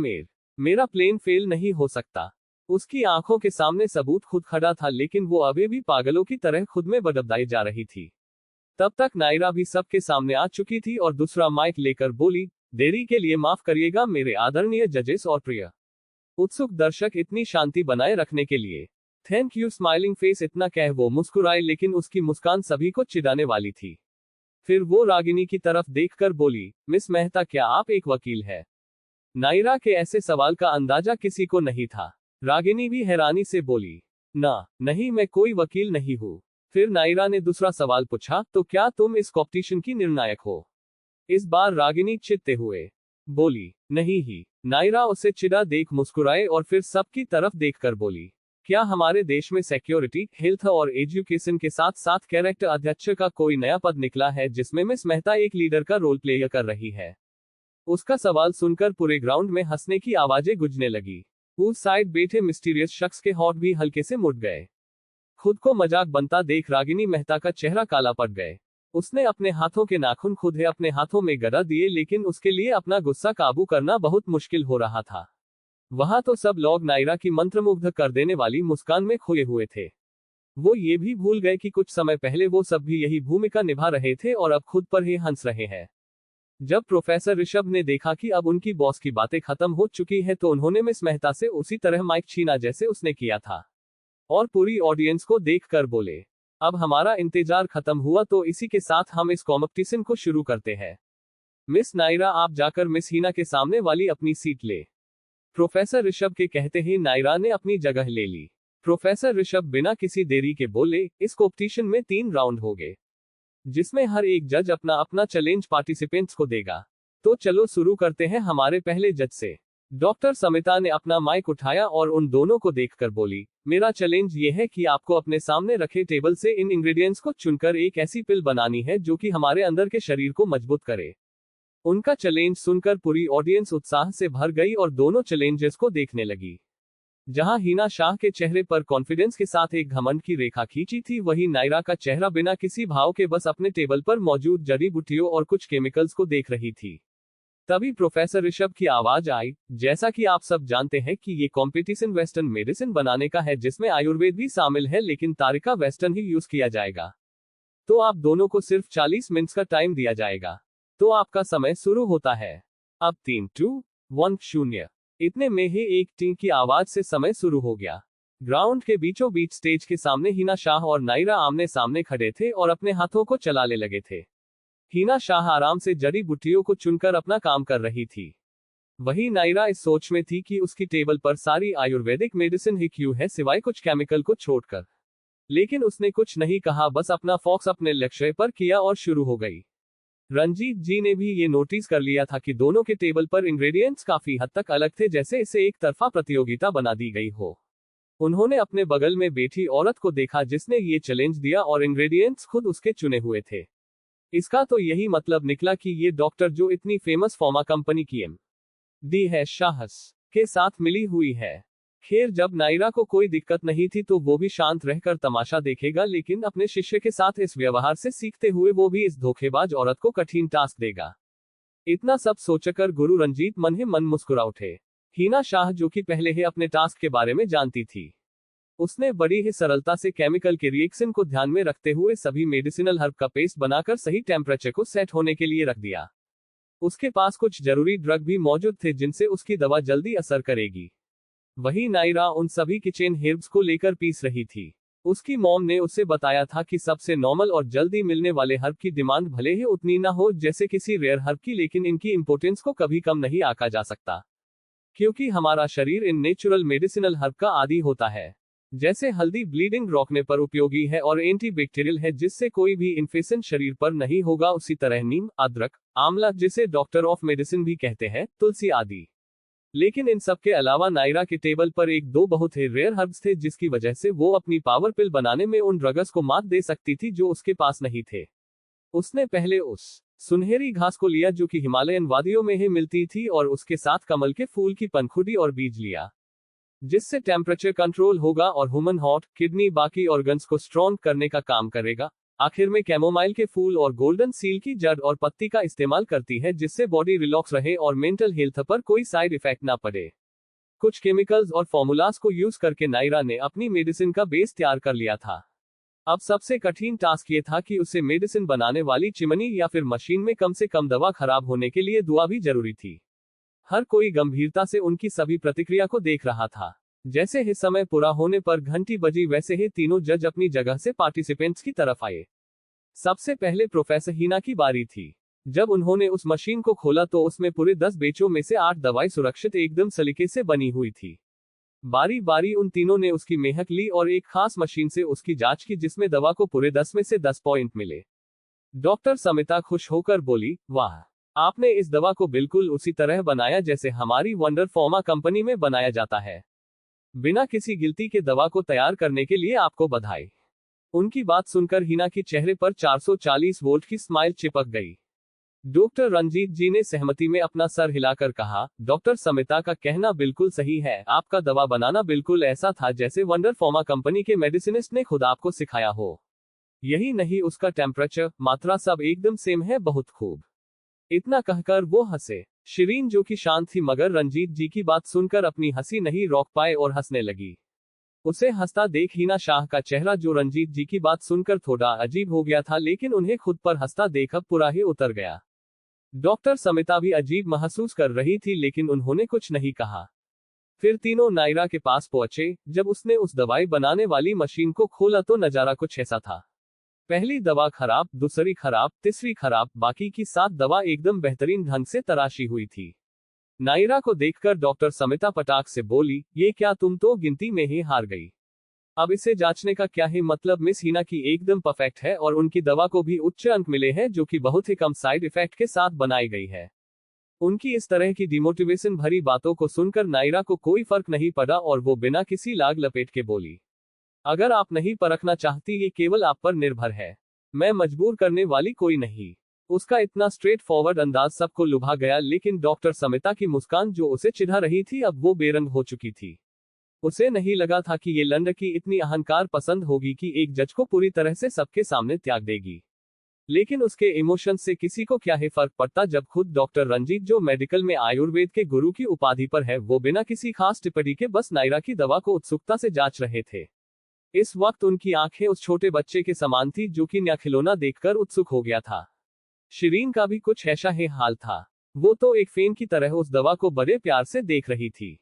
मेरा प्लेन फेल नहीं हो सकता। उसकी आंखों के सामने सबूत खुद खड़ा था, लेकिन वो अभी भी पागलों की तरह खुद में बदबदाई जा रही थी। तब तक नायरा भी सबके सामने आ चुकी थी और दूसरा माइक लेकर बोली, देरी के लिए माफ करिएगा मेरे आदरणीय जजेस और प्रिय उत्सुक दर्शक, इतनी शांति बनाए रखने के लिए थैंक यू। स्माइलिंग फेस इतना कह वो मुस्कुराई, लेकिन उसकी मुस्कान सभी को चिढ़ाने वाली थी। फिर वो रागिनी की तरफ देखकर बोली, मिस मेहता क्या आप एक वकील है? नायरा के ऐसे सवाल का अंदाजा किसी को नहीं था। रागिनी भी हैरानी से बोली, नहीं मैं कोई वकील नहीं हूँ। फिर नायरा ने दूसरा सवाल पूछा, तो क्या तुम इस कॉम्पिटिशन की निर्णायक हो? इस बार रागिनी चिढ़ते हुए बोली, नहीं ही। नायरा उसे चिढ़ा देख मुस्कुराए और फिर सबकी तरफ देखकर बोली, क्या हमारे देश में सिक्योरिटी, हेल्थ और एजुकेशन के साथ साथ कैरेक्टर अध्यक्ष का कोई नया पद निकला है जिसमें मिस मेहता एक लीडर का रोल प्ले कर रही है? उसका सवाल सुनकर पूरे ग्राउंड में हंसने की आवाजें गूंजने लगी। उस साइड बैठे मिस्टीरियस शख्स के होंठ भी हल्के से मुड़ गए। खुद को मजाक बनता देख रागिनी मेहता का चेहरा काला पड़ गए। उसने अपने हाथों के नाखून खुद ही अपने हाथों में गड़ा दिए, लेकिन उसके लिए अपना गुस्सा काबू करना बहुत मुश्किल हो रहा था। वहां तो सब लोग नायरा की मंत्रमुग्ध कर देने वाली मुस्कान में खोए हुए थे। वो ये भी भूल गए कि कुछ समय पहले वो सब भी यही भूमिका निभा रहे थे और अब खुद पर ही हंस रहे हैं। जब प्रोफेसर ऋषभ ने देखा कि अब उनकी बॉस की बातें खत्म हो चुकी है, तो उन्होंने मिस मेहता से उसी तरह माइक छीना जैसे उसने किया था और पूरी ऑडियंस को देखकर बोले, अब हमारा इंतजार खत्म हुआ, तो इसी के साथ हम इस कॉम्पिटिशन को शुरू करते हैं। मिस नायरा आप जाकर मिस हीना के सामने वाली अपनी सीट ले। प्रोफेसर ऋषभ के कहते ही नायरा ने अपनी जगह ले ली। प्रोफेसर ऋषभ बिना किसी देरी के बोले, इस कॉम्पिटिशन में 3 राउंड होंगे, जिसमें हर एक जज अपना अपना चैलेंज पार्टिसिपेंट्स को देगा। तो चलो शुरू करते हैं हमारे पहले जज से। डॉक्टर समिता ने अपना माइक उठाया और उन दोनों को देखकर बोली, मेरा चैलेंज ये है कि आपको अपने सामने रखे टेबल से इन इंग्रेडिएंट्स को चुनकर एक ऐसी पिल बनानी है जो कि हमारे अंदर के शरीर को मजबूत करे। उनका चैलेंज सुनकर पूरी ऑडियंस उत्साह से भर गई और दोनों चैलेंजेस को देखने लगी। जहां हीना शाह के चेहरे पर कॉन्फिडेंस के साथ एक घमंड की रेखा खींची थी, वहीं नायरा का चेहरा बिना किसी भाव के बस अपने टेबल पर मौजूद जड़ी बूटियों और कुछ केमिकल्स को देख रही थी। तभी प्रोफेसर ऋषभ की आवाज आई, जैसा कि आप सब जानते हैं कि ये कॉम्पिटिशन वेस्टर्न मेडिसिन बनाने का है, जिसमें आयुर्वेद भी शामिल है, लेकिन तारिका वेस्टर्न ही यूज किया जाएगा। तो आप दोनों को सिर्फ 40 मिनट का टाइम दिया जाएगा। तो आपका समय शुरू होता है। अब 3, 2, 1, 0। इतने में ही एक टीम की आवाज से समय शुरू हो गया। ग्राउंड के बीचों बीच स्टेज के सामने हीना शाह और नायरा आमने सामने खड़े थे और अपने हाथों को चलाने लगे थे। हीना शाह आराम से जड़ी बूटियों को चुनकर अपना काम कर रही थी। वहीं नायरा इस सोच में थी कि उसकी टेबल पर सारी आयुर्वेदिक मेडिसिन ही क्यों है, सिवाय कुछ केमिकल को छोड़कर। लेकिन उसने कुछ नहीं कहा, बस अपना फोकस अपने लक्ष्य पर किया और शुरू हो गई। रंजीत जी ने भी ये नोटिस कर लिया था कि दोनों के टेबल पर इंग्रेडिएंट्स काफी हद तक अलग थे, जैसे इसे एक तरफा प्रतियोगिता बना दी गई हो। उन्होंने अपने बगल में बैठी औरत को देखा जिसने ये चैलेंज दिया और इंग्रेडिएंट्स खुद उसके चुने हुए थे। इसका तो यही मतलब निकला कि ये डॉक्टर जो इतनी फेमस फार्मा कंपनी की एमडी है, शाहस के साथ मिली हुई है। खैर, जब नायरा को कोई दिक्कत नहीं थी तो वो भी शांत रहकर तमाशा देखेगा, लेकिन अपने शिष्य के साथ इस व्यवहार से सीखते हुए वो भी इस धोखेबाज औरत को कठिन टास्क देगा। इतना सब सोचकर गुरु रंजीत मन ही मन मुस्कुरा उठे। हीना शाह, जो कि पहले ही अपने टास्क के बारे में जानती थी, उसने बड़ी ही सरलता से केमिकल के रिएक्शन को ध्यान में रखते हुए सभी मेडिसिनल हर्ब का पेस्ट बनाकर सही टेम्परेचर को सेट होने के लिए रख दिया। उसके पास कुछ जरूरी ड्रग भी मौजूद थे जिनसे उसकी दवा जल्दी असर करेगी। वहीं नायरा उन सभी किचन हर्ब्स को लेकर पीस रही थी। उसकी मॉम ने उसे बताया था कि सबसे नॉर्मल और जल्दी मिलने वाले हर्ब की डिमांड भले ही उतनी ना हो जैसे किसी रेयर हर्ब की, लेकिन इनकी इंपोर्टेंस को कभी कम नहीं आंका जा सकता, क्योंकि हमारा शरीर इन नेचुरल मेडिसिनल हर्ब का आदी होता है। जैसे हल्दी ब्लीडिंग रोकने पर उपयोगी है और एंटीबैक्टीरियल है, जिससे कोई भी इन्फेक्शन शरीर पर नहीं होगा, उसी तरह नीम, अदरक, आंवला, जिसे डॉक्टर ऑफ मेडिसिन भी कहते हैं, तुलसी आदि। लेकिन इन सब के अलावा नायरा के टेबल पर 1-2 बहुत ही रेयर हर्ब्स थे, जिसकी वजह से वो अपनी पावर पिल बनाने में उन ड्रग्स को मात दे सकती थी जो उसके पास नहीं थे। उसने पहले उस सुनहरी घास को लिया जो कि हिमालयन वादियों में ही मिलती थी, और उसके साथ कमल के फूल की पंखुड़ी और बीज लिया, जिससे टेम्परेचर कंट्रोल होगा और ह्यूमन हार्ट, किडनी, बाकी ऑर्गन्स को स्ट्रॉन्ग करने का काम करेगा। आखिर में कैमोमाइल के फूल और गोल्डन सील की जड़ और पत्ती का इस्तेमाल करती है, जिससे बॉडी रिलैक्स रहे और मेंटल हेल्थ पर कोई साइड इफेक्ट ना पड़े। कुछ केमिकल्स और फॉर्मूलास को यूज करके नायरा ने अपनी मेडिसिन का बेस तैयार कर लिया था। अब सबसे कठिन टास्क ये था कि उसे मेडिसिन बनाने वाली चिमनी या फिर मशीन में कम से कम दवा खराब होने के लिए दुआ भी जरूरी थी। हर कोई गंभीरता से उनकी सभी प्रतिक्रिया को देख रहा था। जैसे ही समय पूरा होने पर घंटी बजी वैसे ही तीनों जज अपनी जगह से पार्टिसिपेंट्स की तरफ आए। सबसे पहले प्रोफेसर हिना की बारी थी। जब उन्होंने उस मशीन को खोला तो उसमें पूरे 10 बेचों में से 8 दवाई सुरक्षित एकदम सलीके से बनी हुई थी। बारी बारी उन तीनों ने उसकी मेहक ली और एक खास मशीन से उसकी जांच की जिसमें दवा को पूरे 10 में से 10 पॉइंट मिले। डॉक्टर समिता खुश होकर बोली, वाह, आपने इस दवा को बिल्कुल उसी तरह बनाया जैसे हमारी वंडर फार्मा कंपनी में बनाया जाता है। बिना किसी गिल्टी के दवा को तैयार करने के लिए आपको बधाई। उनकी बात सुनकर हिना के चेहरे पर 440 वोल्ट की स्माइल चिपक गई। डॉक्टर रंजीत जी ने सहमति में अपना सर हिलाकर कहा, डॉक्टर समिता का कहना बिल्कुल सही है, आपका दवा बनाना बिल्कुल ऐसा था जैसे वंडर फार्मा कंपनी के मेडिसिनिस्ट ने खुद आपको सिखाया हो। यही नहीं, उसका टेम्परेचर, मात्रा सब एकदम सेम है, बहुत खूब। इतना कहकर वो हंसे। शिरीन जो कि शांत थी मगर रंजीत जी की बात सुनकर अपनी हंसी नहीं रोक पाए और हंसने लगी। उसे हंसता देख हिना शाह का चेहरा जो रंजीत जी की बात सुनकर थोड़ा अजीब हो गया था लेकिन उन्हें खुद पर हंसता देख अब पूरा ही उतर गया। डॉक्टर समिता भी अजीब महसूस कर रही थी लेकिन उन्होंने कुछ नहीं कहा। फिर तीनों नायरा के पास पहुंचे। जब उसने उस दवाई बनाने वाली मशीन को खोला तो नजारा कुछ ऐसा था। पहली दवा खराब, दूसरी खराब, तीसरी खराब, बाकी की 7 दवा एकदम बेहतरीन ढंग से तराशी हुई थी। नायरा को देखकर डॉक्टर समिता पटाख से बोली, ये क्या, तुम तो गिनती में ही हार गई। अब इसे जांचने का क्या है मतलब, मिस हिना की एकदम परफेक्ट है और उनकी दवा को भी उच्च अंक मिले हैं जो कि बहुत ही कम साइड इफेक्ट के साथ बनाई गई है। उनकी इस तरह की डिमोटिवेशन भरी बातों को सुनकर नायरा को कोई फर्क नहीं पड़ा और वो बिना किसी लाग लपेट के बोली, अगर आप नहीं परखना चाहती ये केवल आप पर निर्भर है, मैं मजबूर करने वाली कोई नहीं। उसका इतना स्ट्रेट फॉरवर्ड अंदाज सबको लुभा गया लेकिन डॉक्टर समिता की मुस्कान जो उसे चिढ़ा रही थी अब वो बेरंग हो चुकी थी। उसे नहीं लगा था कि ये लंडकी इतनी अहंकार पसंद होगी कि एक जज को पूरी तरह से सबके सामने त्याग देगी। लेकिन उसके इमोशन से किसी को क्या ही फर्क पड़ता जब खुद डॉक्टर रंजीत जो मेडिकल में आयुर्वेद के गुरु की उपाधि पर है वो बिना किसी खास टिप्पणी के बस नायरा की दवा को उत्सुकता से जांच रहे थे। इस वक्त उनकी आंखें उस छोटे बच्चे के समान थी जो कि नया खिलौना देखकर उत्सुक हो गया था। शिरीन का भी कुछ ऐसा ही हाल था। वो तो एक फैन की तरह उस दवा को बड़े प्यार से देख रही थी।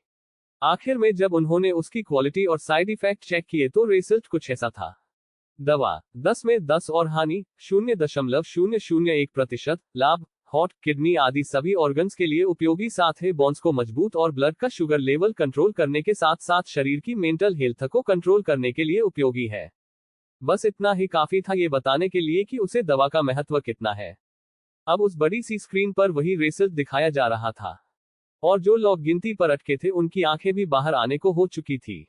आखिर में जब उन्होंने उसकी क्वालिटी और साइड इफेक्ट चेक किए तो रिजल्ट कुछ ऐसा था। दवा 10 में 10 और हानि 0.001%। लाभ हार्ट, किडनी आदि सभी ऑर्गन्स के लिए उपयोगी, साथ ही बोन्स को मजबूत और ब्लड का शुगर लेवल कंट्रोल करने के साथ साथ शरीर की मेंटल हेल्थ को कंट्रोल करने के लिए उपयोगी है। बस इतना ही काफी था ये बताने के लिए कि उसे दवा का महत्व कितना है। अब उस बड़ी सी स्क्रीन पर वही रिजल्ट दिखाया जा रहा था और जो लोग गिनती पर अटके थे उनकी आंखें भी बाहर आने को हो चुकी थी।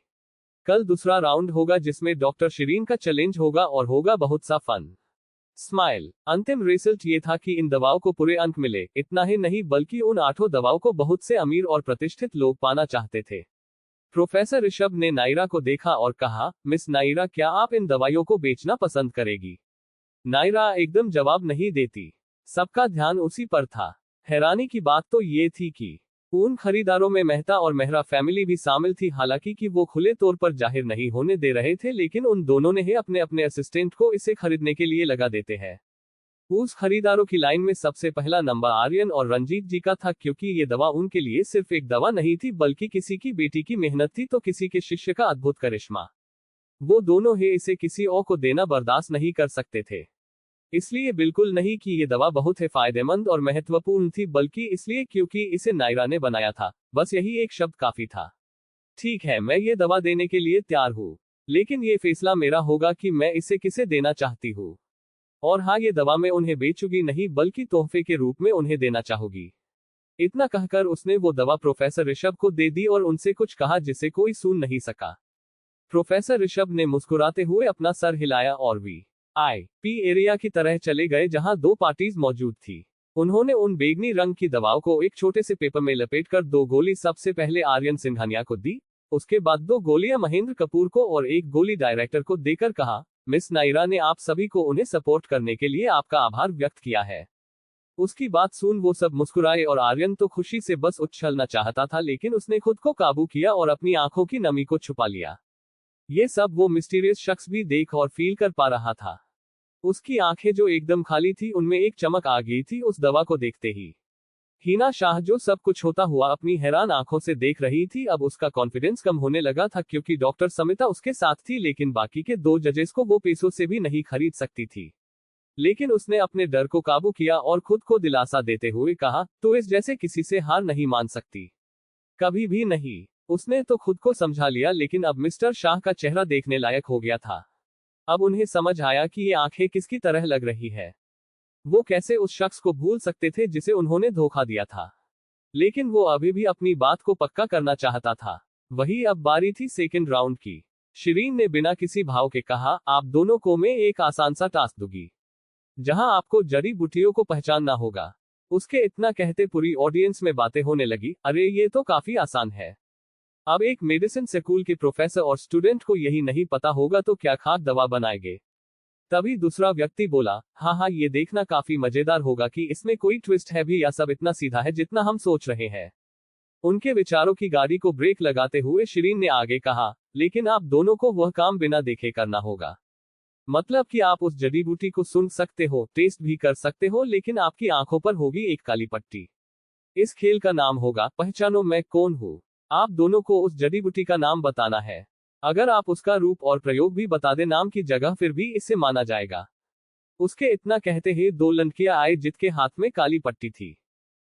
कल दूसरा राउंड होगा जिसमें डॉक्टर शिरीन का चैलेंज होगा और होगा बहुत सा फन। स्माइल। अंतिम रिजल्ट ये था कि इन दवाओं को पूरे अंक मिले। इतना ही नहीं बल्कि उन 8 दवाओं को बहुत से अमीर और प्रतिष्ठित लोग पाना चाहते थे। प्रोफेसर ऋषभ ने नायरा को देखा और कहा, मिस नायरा, क्या आप इन दवाइयों को बेचना पसंद करेगी? नायरा एकदम जवाब नहीं देती। सबका ध्यान उसी पर था। हैरानी की बात तो ये थी कि उन खरीदारों में मेहता और मेहरा फैमिली भी शामिल थी। हालांकि कि वो खुले तौर पर जाहिर नहीं होने दे रहे थे लेकिन उन दोनों ने ही अपने अपने असिस्टेंट को इसे खरीदने के लिए लगा देते हैं। उस खरीदारों की लाइन में सबसे पहला नंबर आर्यन और रंजीत जी का था क्योंकि ये दवा उनके लिए सिर्फ एक दवा नहीं थी बल्कि किसी की बेटी की मेहनत थी तो किसी के शिष्य का अद्भुत करिश्मा। वो दोनों ही इसे किसी और को देना बर्दाश्त नहीं कर सकते थे। इसलिए बिल्कुल नहीं कि ये दवा बहुत ही फायदेमंद और महत्वपूर्ण थी बल्कि इसलिए क्योंकि इसे नायरा ने बनाया था। बस यही एक शब्द काफी था। ठीक है, मैं ये दवा देने के लिए तैयार हूँ, लेकिन ये फैसला मेरा होगा कि मैं इसे किसे देना चाहती हूँ। और हाँ, ये दवा मैं उन्हें बेचूंगी नहीं बल्कि तोहफे के रूप में उन्हें देना चाहूंगी। इतना कहकर उसने वो दवा प्रोफेसर ऋषभ को दे दी और उनसे कुछ कहा जिसे कोई सुन नहीं सका। प्रोफेसर ऋषभ ने मुस्कुराते हुए अपना सर हिलाया और VIP एरिया की तरह चले गए जहां 2 पार्टीज मौजूद थी। उन्होंने उन बैंगनी रंग की दवाओं को एक छोटे से पेपर में लपेटकर 2 गोली सबसे पहले आर्यन सिंघानिया को दी। उसके बाद 2 गोलियां महेंद्र कपूर को और 1 गोली डायरेक्टर को देकर कहा, मिस नायरा ने आप सभी को उन्हें सपोर्ट करने के लिए आपका आभार व्यक्त किया है। उसकी बात सुन वो सब मुस्कुराए और आर्यन तो खुशी से बस उछलना चाहता था लेकिन उसने खुद को काबू किया और अपनी आंखों की नमी को छुपा लिया। ये सब वो मिस्टीरियस शख्स भी देख और फील कर पा रहा था। उसकी आंखें जो एकदम खाली थी उनमें एक चमक आ गई थी उस दवा को देखते ही। हिना शाह जो सब कुछ होता हुआ अपनी हैरान आंखों से देख रही थी, अब उसका कॉन्फिडेंस कम होने लगा था क्योंकि डॉक्टर समिता उसके साथ थी, लेकिन बाकी के 2 जजेस को वो पैसों से भी नहीं खरीद सकती थी। लेकिन उसने अपने डर को काबू किया और खुद को दिलासा देते हुए कहा, तो इस जैसे किसी से हार नहीं मान सकती, कभी भी नहीं। उसने तो खुद को समझा लिया, लेकिन अब मिस्टर शाह का चेहरा देखने लायक हो गया था। अब उन्हें समझ आया कि ये आंखें किसकी तरह लग रही है। वो कैसे उस शख्स को भूल सकते थे जिसे उन्होंने धोखा दिया था। लेकिन वो अभी भी अपनी बात को पक्का करना चाहता था। वही अब बारी थी सेकंड राउंड की। शिरीन ने बिना किसी भाव के कहा, आप दोनों को मैं एक आसान सा टास्क दूंगी, जहां आपको जड़ी बूटियों को पहचानना होगा। उसके इतना कहते पूरी ऑडियंस में बातें होने लगी, अरे ये तो काफी आसान है। अब एक मेडिसिन स्कूल के प्रोफेसर और स्टूडेंट को यही नहीं पता होगा तो क्या खाक दवा बनाएंगे। तभी दूसरा व्यक्ति बोला, हाँ ये देखना काफी मजेदार होगा कि इसमें कोई ट्विस्ट है भी या सब इतना सीधा है जितना हम सोच रहे हैं। उनके विचारों की गाड़ी को ब्रेक लगाते हुए शिरीन ने आगे कहा, लेकिन आप दोनों को वह काम बिना देखे करना होगा। मतलब कि आप उस जड़ी बूटी को सुन सकते हो, टेस्ट भी कर सकते हो, लेकिन आपकी आंखों पर होगी एक काली पट्टी। इस खेल का नाम होगा पहचानो मैं कौन हूँ। आप दोनों को उस जड़ी बूटी का नाम बताना है। अगर आप उसका रूप और प्रयोग भी बता दें नाम की जगह, फिर भी इसे माना जाएगा। उसके इतना कहते ही 2 लड़कियां आए जिनके हाथ में काली पट्टी थी।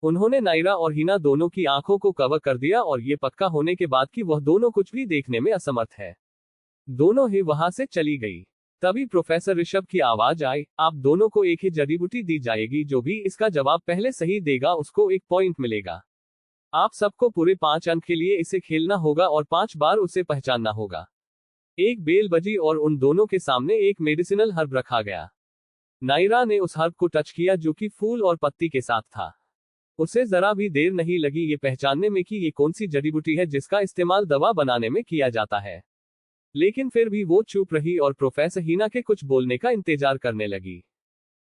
उन्होंने नायरा और हिना दोनों की आंखों को कवर कर दिया और ये पक्का होने के बाद कि वह दोनों कुछ भी देखने में असमर्थ है, दोनों ही वहां से चली गई। तभी प्रोफेसर ऋषभ की आवाज आई, आप दोनों को एक ही जड़ी बूटी दी जाएगी, जो भी इसका जवाब पहले सही देगा उसको 1 पॉइंट मिलेगा। आप सबको पूरे 5 अंक के लिए इसे खेलना होगा और 5 बार उसे पहचानना होगा। एक बेल बजी और उन दोनों के सामने एक मेडिसिनल हर्ब रखा गया। नायरा ने उस हर्ब को टच किया जो कि फूल और पत्ती के साथ था। उसे जरा भी देर नहीं लगी ये पहचानने में कि ये कौन सी जड़ी बूटी है जिसका इस्तेमाल दवा बनाने में किया जाता है। लेकिन फिर भी वो चुप रही और प्रोफेसर हिना के कुछ बोलने का इंतजार करने लगी।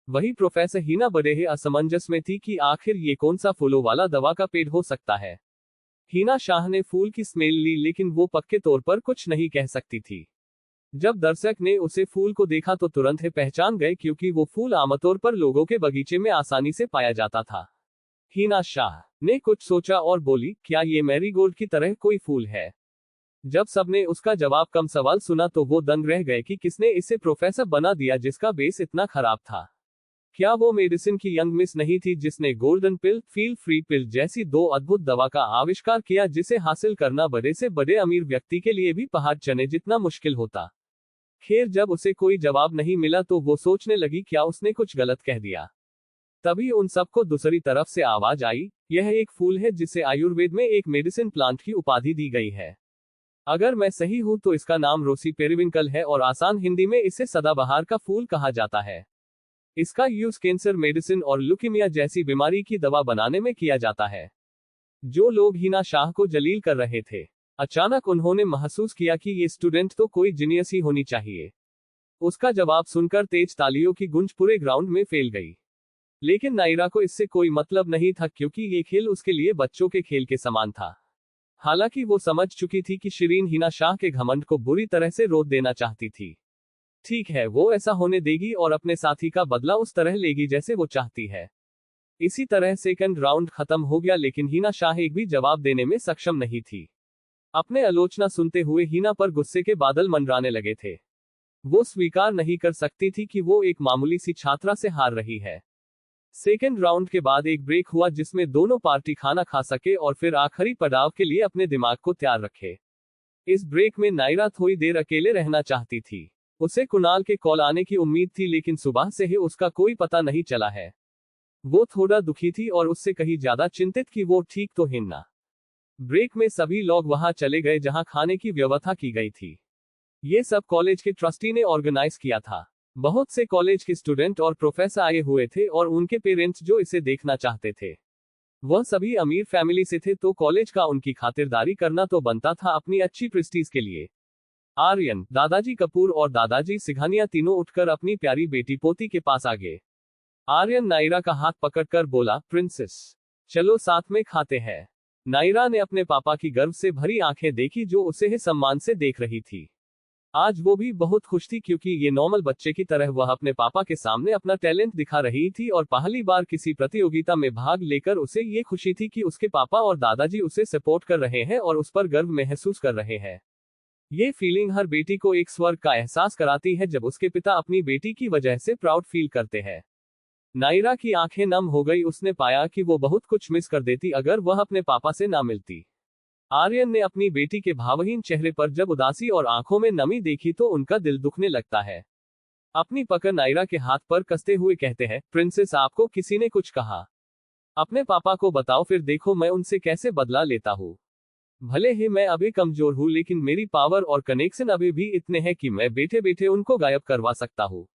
वही प्रोफेसर हिना बड़े ही असमंजस में थी कि आखिर ये कौन सा फूलों वाला दवा का पेड़ हो सकता है। हिना शाह ने फूल की स्मेल ली, लेकिन वो पक्के तौर पर कुछ नहीं कह सकती थी। जब दर्शक ने उसे फूल को देखा तो तुरंत ही पहचान गए, क्योंकि वो फूल आमतौर पर लोगों के बगीचे में आसानी से पाया जाता था। हिना शाह ने कुछ सोचा और बोली, क्या ये मैरीगोल्ड की तरह कोई फूल है? जब सबने उसका जवाब कम सवाल सुना तो वो दंग रह गए कि किसने इसे प्रोफेसर बना दिया जिसका बेस इतना खराब था। क्या वो मेडिसिन की यंग मिस नहीं थी जिसने गोल्डन पिल, फील फ्री पिल जैसी 2 अद्भुत दवा का आविष्कार किया, जिसे हासिल करना बड़े से बड़े अमीर व्यक्ति के लिए भी पहाड़ चने जितना मुश्किल होता। खैर, जब उसे कोई जवाब नहीं मिला तो वो सोचने लगी क्या उसने कुछ गलत कह दिया। तभी उन सबको दूसरी तरफ से आवाज आई, यह एक फूल है जिसे आयुर्वेद में एक मेडिसिन प्लांट की उपाधि दी गई है। अगर मैं सही हूं तो इसका नाम रोसी पेरिविंकल है और आसान हिंदी में इसे सदाबहार का फूल कहा जाता है। इसका यूज कैंसर मेडिसिन और लुकीमिया जैसी बीमारी की दवा बनाने में किया जाता है। जो लोग हिना शाह को जलील कर रहे थे, अचानक उन्होंने महसूस किया कि ये स्टूडेंट तो कोई जीनियस ही होनी चाहिए। उसका जवाब सुनकर तेज तालियों की गूंज पूरे ग्राउंड में फैल गई। लेकिन नायरा को इससे कोई मतलब नहीं था, क्योंकि ये खेल उसके लिए बच्चों के खेल के समान था। हालांकि वो समझ चुकी थी कि शिरीन हिना शाह के घमंड को बुरी तरह से रोक देना चाहती थी। ठीक है, वो ऐसा होने देगी और अपने साथी का बदला उस तरह लेगी जैसे वो चाहती है। इसी तरह सेकंड राउंड खत्म हो गया, लेकिन हिना शाह एक भी जवाब देने में सक्षम नहीं थी। अपने आलोचना सुनते हुए हिना पर गुस्से के बादल मंडराने लगे थे। वो स्वीकार नहीं कर सकती थी कि वो एक मामूली सी छात्रा से हार रही है। सेकेंड राउंड के बाद एक ब्रेक हुआ जिसमें दोनों पार्टी खाना खा सके और फिर आखिरी पड़ाव के लिए अपने दिमाग को तैयार रखे। इस ब्रेक में नायरा थोड़ी देर अकेले रहना चाहती थी। उसे कुणाल के कॉल आने की उम्मीद थी, लेकिन सुबह से ही उसका कोई पता नहीं चला है। वो थोड़ा दुखी थी और उससे कहीं ज्यादा चिंतित कि वो ठीक तो है ना। ब्रेक में सभी लोग वहां चले गए जहां खाने की व्यवस्था की गई थी। ये सब कॉलेज के ट्रस्टी ने ऑर्गेनाइज किया था। बहुत से कॉलेज के स्टूडेंट और प्रोफेसर आए हुए थे और उनके पेरेंट्स जो इसे देखना चाहते थे। वह सभी अमीर फैमिली से थे, तो कॉलेज का उनकी खातिरदारी करना तो बनता था अपनी अच्छी प्रेस्टीज के लिए। आर्यन, दादाजी कपूर और दादाजी सिघानिया तीनों उठकर अपनी प्यारी बेटी पोती के पास आ गए। आर्यन नायरा का हाथ पकड़कर बोला, प्रिंसेस, चलो साथ में खाते हैं। नायरा ने अपने पापा की गर्व से भरी आंखें देखी जो उसे ही सम्मान से देख रही थी। आज वो भी बहुत खुश थी क्योंकि ये नॉर्मल बच्चे की तरह वह अपने पापा के सामने अपना टैलेंट दिखा रही थी और पहली बार किसी प्रतियोगिता में भाग लेकर उसे ये खुशी थी कि उसके पापा और दादाजी उसे सपोर्ट कर रहे हैं और उस पर गर्व महसूस कर रहे हैं। ये फीलिंग हर बेटी को एक स्वर्ग का एहसास कराती है जब उसके पिता अपनी बेटी की वजह से प्राउड फील करते हैं। नायरा की आंखें नम हो गई, उसने पाया कि वो बहुत कुछ मिस कर देती अगर वह अपने पापा से ना मिलती। आर्यन ने अपनी बेटी के भावहीन चेहरे पर जब उदासी और आंखों में नमी देखी तो उनका दिल दुखने लगता है। अपनी पकड़ नायरा के हाथ पर कसते हुए कहते हैं, प्रिंसेस आपको किसी ने कुछ कहा? अपने पापा को बताओ, फिर देखो मैं उनसे कैसे बदला लेता हूँ। भले ही मैं अभी कमजोर हूँ लेकिन मेरी पावर और कनेक्शन अभी भी इतने हैं कि मैं बैठे बैठे उनको गायब करवा सकता हूँ।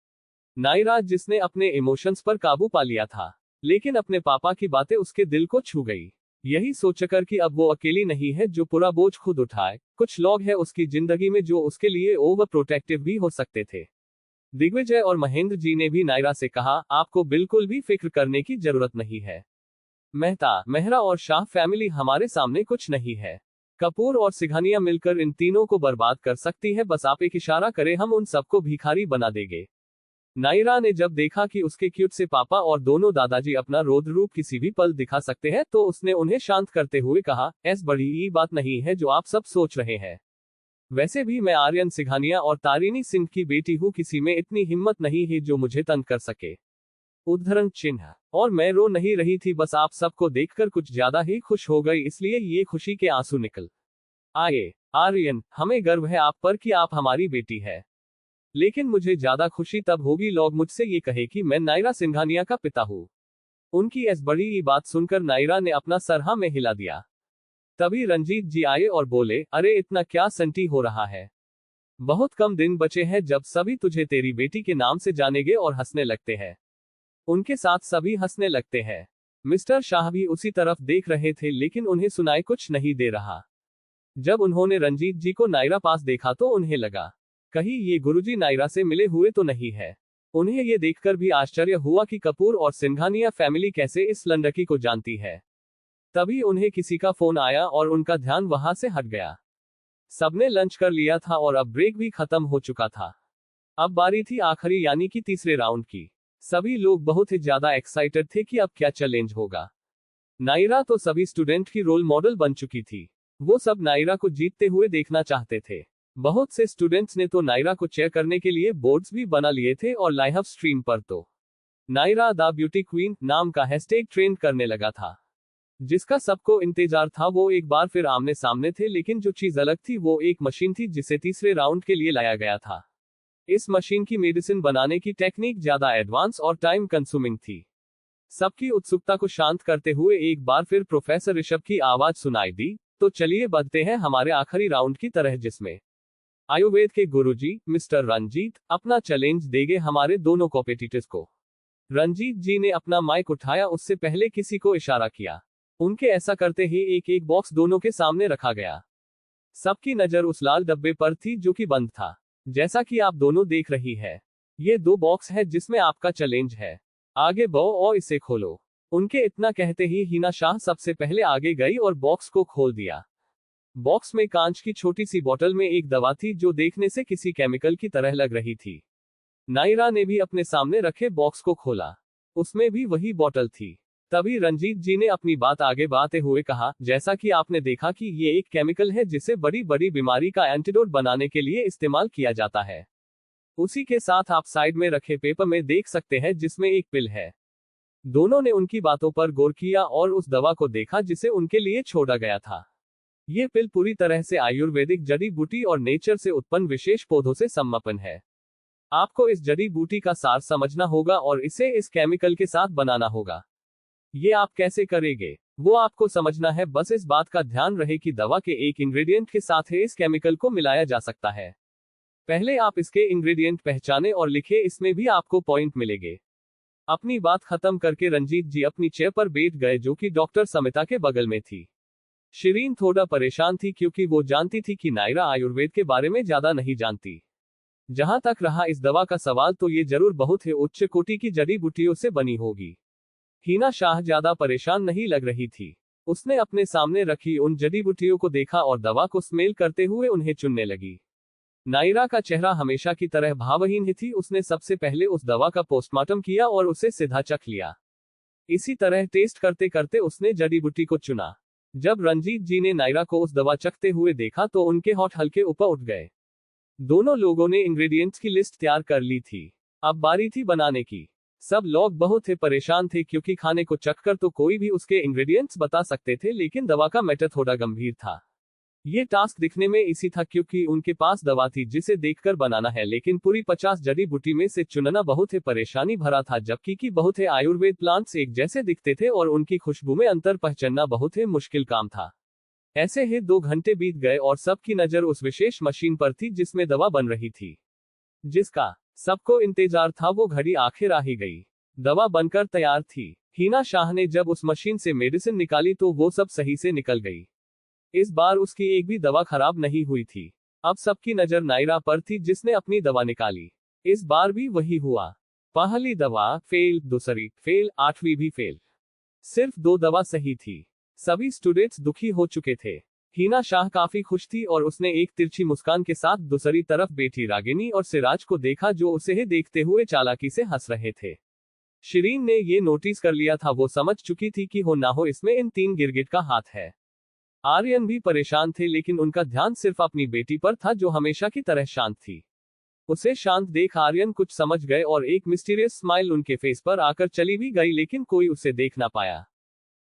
नायरा, जिसने अपने इमोशंस पर काबू पा लिया था, लेकिन अपने पापा की बातें उसके दिल को छू गई। यही सोचकर कि अब वो अकेली नहीं है जो पूरा बोझ खुद उठाए। कुछ लोग हैं उसकी जिंदगी में जो उसके लिए ओवर प्रोटेक्टिव भी हो सकते थे। दिग्विजय और महेंद्र जी ने भी नायरा से कहा, आपको बिल्कुल भी फिक्र करने की जरूरत नहीं है। मेहता, मेहरा और शाह फैमिली हमारे सामने कुछ नहीं है। कपूर और सिंघानिया मिलकर इन तीनों को बर्बाद कर सकती है, बस आप एक इशारा करें हम उन सबको भिखारी बना देंगे। नायरा ने जब देखा कि उसके क्यूट से पापा और दोनों दादाजी अपना रौद्र रूप किसी भी पल दिखा सकते हैं तो उसने उन्हें शांत करते हुए कहा, ऐसी बड़ी बात नहीं है जो आप सब सोच रहे हैं। वैसे भी मैं आर्यन सिंघानिया और तारिणी सिंह की बेटी हूँ, किसी में इतनी हिम्मत नहीं है जो मुझे तंग कर सके। उद्धरण चिन्ह। और मैं रो नहीं रही थी, बस आप सबको देखकर कुछ ज्यादा ही खुश हो गई, इसलिए ये खुशी के आंसू निकल आए। आर्यन, हमें गर्व है आप पर कि आप हमारी बेटी है, लेकिन मुझे ज्यादा खुशी तब होगी लोग मुझसे ये कहे कि मैं नायरा सिंघानिया का पिता हूँ। उनकी इस बड़ी बात सुनकर नायरा ने अपना सर हाँ में हिला दिया। तभी रंजीत जी आए और बोले, अरे इतना क्या संटी हो रहा है? बहुत कम दिन बचे हैं जब सभी तुझे तेरी बेटी के नाम से जानेंगे और हंसने लगते हैं। उनके साथ सभी हंसने लगते हैं। मिस्टर शाह भी उसी तरफ देख रहे थे लेकिन उन्हें सुनाई कुछ नहीं दे रहा। जब उन्होंने रंजीत जी को नायरा पास देखा तो उन्हें लगा कहीं ये गुरुजी नायरा से मिले हुए तो नहीं है। उन्हें ये देखकर भी आश्चर्य हुआ कि कपूर और सिंघानिया फैमिली कैसे इस लड़की को जानती है। तभी उन्हें किसी का फोन आया और उनका ध्यान वहां से हट गया। सबने लंच कर लिया था और अब ब्रेक भी खत्म हो चुका था। अब बारी थी आखिरी यानी कि तीसरे राउंड की। सभी लोग बहुत ही ज्यादा एक्साइटेड थे कि अब क्या चैलेंज होगा। नायरा तो सभी स्टूडेंट की रोल मॉडल बन चुकी थी। वो सब नायरा को जीतते हुए देखना चाहते थे। बहुत से स्टूडेंट्स ने तो नायरा को चेयर करने के लिए बोर्ड्स भी बना लिए थे और लाइव स्ट्रीम पर तो नायरा द ब्यूटी क्वीन नाम का हैशटैग ट्रेंड करने लगा था। जिसका सबको इंतजार था वो एक बार फिर आमने सामने थे, लेकिन जो चीज अलग थी वो एक मशीन थी जिसे तीसरे राउंड के लिए लाया गया था। इस मशीन की मेडिसिन बनाने की टेक्निक ज्यादा एडवांस और टाइम कंज्यूमिंग थी। सबकी उत्सुकता को शांत करते हुए एक बार फिर प्रोफेसर ऋषभ की आवाज सुनाई दी, तो चलिए बढ़ते हैं हमारे आखिरी राउंड की तरह, जिसमें आयुर्वेद के गुरुजी मिस्टर रंजीत अपना चैलेंज देंगे हमारे दोनों कॉम्पिटिटर्स को। रंजीत जी ने अपना माइक उठाया, उससे पहले किसी को इशारा किया। उनके ऐसा करते ही एक एक बॉक्स दोनों के सामने रखा गया। सबकी नजर उस लाल डब्बे पर थी जो कि बंद था। जैसा कि आप दोनों देख रही है, ये 2 बॉक्स है जिसमें आपका चैलेंज है। आगे बढ़ो और इसे खोलो। उनके इतना कहते ही हिना शाह सबसे पहले आगे गई और बॉक्स को खोल दिया। बॉक्स में कांच की छोटी सी बोतल में एक दवा थी जो देखने से किसी केमिकल की तरह लग रही थी। नायरा ने भी अपने सामने रखे बॉक्स को खोला, उसमें भी वही बोतल थी। तभी रंजीत जी ने अपनी बात आगे बढ़ाते हुए कहा, जैसा कि आपने देखा कि ये एक केमिकल है जिसे बड़ी बड़ी बीमारी का एंटीडोट बनाने के लिए इस्तेमाल किया जाता है। उसी के साथ आप साइड में रखे पेपर में देख सकते हैं जिसमें एक पिल है। दोनों ने उनकी बातों पर गौर किया और उस दवा को देखा जिसे उनके लिए छोड़ा गया था। ये पिल पूरी तरह से आयुर्वेदिक जड़ी बूटी और नेचर से उत्पन्न विशेष पौधों से सम्पन्न है। आपको इस जड़ी बूटी का सार समझना होगा और इसे इस केमिकल के साथ बनाना होगा। ये आप कैसे करेंगे वो आपको समझना है, बस इस बात का ध्यान रहे कि दवा के एक इंग्रेडिएंट के साथ ही इस केमिकल को मिलाया जा सकता है। पहले आप इसके इंग्रेडिएंट पहचाने और लिखे, इसमें भी आपको पॉइंट मिलेंगे। अपनी बात खत्म करके रंजीत जी अपनी चेयर पर बैठ गए जो कि डॉक्टर समिता के बगल में थी। शिरीन थोड़ा परेशान थी क्योंकि वो जानती थी कि नायरा आयुर्वेद के बारे में ज्यादा नहीं जानती। जहां तक रहा इस दवा का सवाल, तो ये जरूर बहुत ही उच्च कोटि की जड़ी बूटियों से बनी होगी। हिना शाह ज्यादा परेशान नहीं लग रही थी। उसने अपने सामने रखी उन जड़ी बूटियों को देखा और दवा को स्मेल करते हुए उन्हें चुनने लगी। नायरा का चेहरा हमेशा की तरह भावहीन ही थी। उसने सबसे पहले उस दवा का पोस्टमार्टम किया और उसे सीधा चख लिया। इसी तरह टेस्ट करते करते उसने जड़ी बूटी को चुना। जब रंजीत जी ने नायरा को उस दवा चखते हुए देखा तो उनके होंठ हल्के ऊपर उठ गए। दोनों लोगों ने इंग्रेडिएंट्स की लिस्ट तैयार कर ली थी। अब बारी थी बनाने की। सब लोग बहुत ही परेशान थे क्योंकि खाने को चखकर तो कोई भी उसके इंग्रेडिएंट्स बता सकते थे, लेकिन दवा का मैटर थोड़ा गंभीर था। ये टास्क दिखने में इसी था क्योंकि उनके पास दवा थी जिसे देखकर बनाना है, लेकिन पूरी 50 जड़ी बूटी में से चुनना बहुत ही परेशानी भरा था, जबकि कि बहुत ही आयुर्वेद प्लांट्स एक जैसे दिखते थे और उनकी खुशबू में अंतर पहचानना बहुत ही मुश्किल काम था। ऐसे ही 2 घंटे बीत गए और सबकी नजर उस विशेष मशीन पर थी जिसमें दवा बन रही थी। जिसका सबको इंतजार था वो घड़ी आखिर आ ही गई। दवा बनकर तैयार थी। हिना शाह ने जब उस मशीन से मेडिसिन निकाली तो वो सब सही से निकल गई। इस बार उसकी एक भी दवा खराब नहीं हुई थी। अब सबकी नजर नायरा पर थी जिसने अपनी दवा निकाली। इस बार भी वही हुआ। पहली दवा फेल, दूसरी फेल, 8वीं भी फेल। सिर्फ 2 दवा सही थी। सभी स्टूडेंट्स दुखी हो चुके थे। हिना शाह काफी खुश थी और उसने एक तिरछी मुस्कान के साथ दूसरी तरफ बैठी रागिनी और सिराज को देखा जो उसे ही देखते हुए चालाकी से हंस रहे थे। शिरीन ने ये नोटिस कर लिया था। वो समझ चुकी थी कि हो ना हो इसमें इन 3 गिरगिट का हाथ है। आर्यन भी परेशान थे, लेकिन उनका ध्यान सिर्फ अपनी बेटी पर था जो हमेशा की तरह शांत थी। उसे शांत देख आर्यन कुछ समझ गए और एक मिस्टीरियस स्माइल उनके फेस पर आकर चली भी गई, लेकिन कोई उसे देख ना पाया।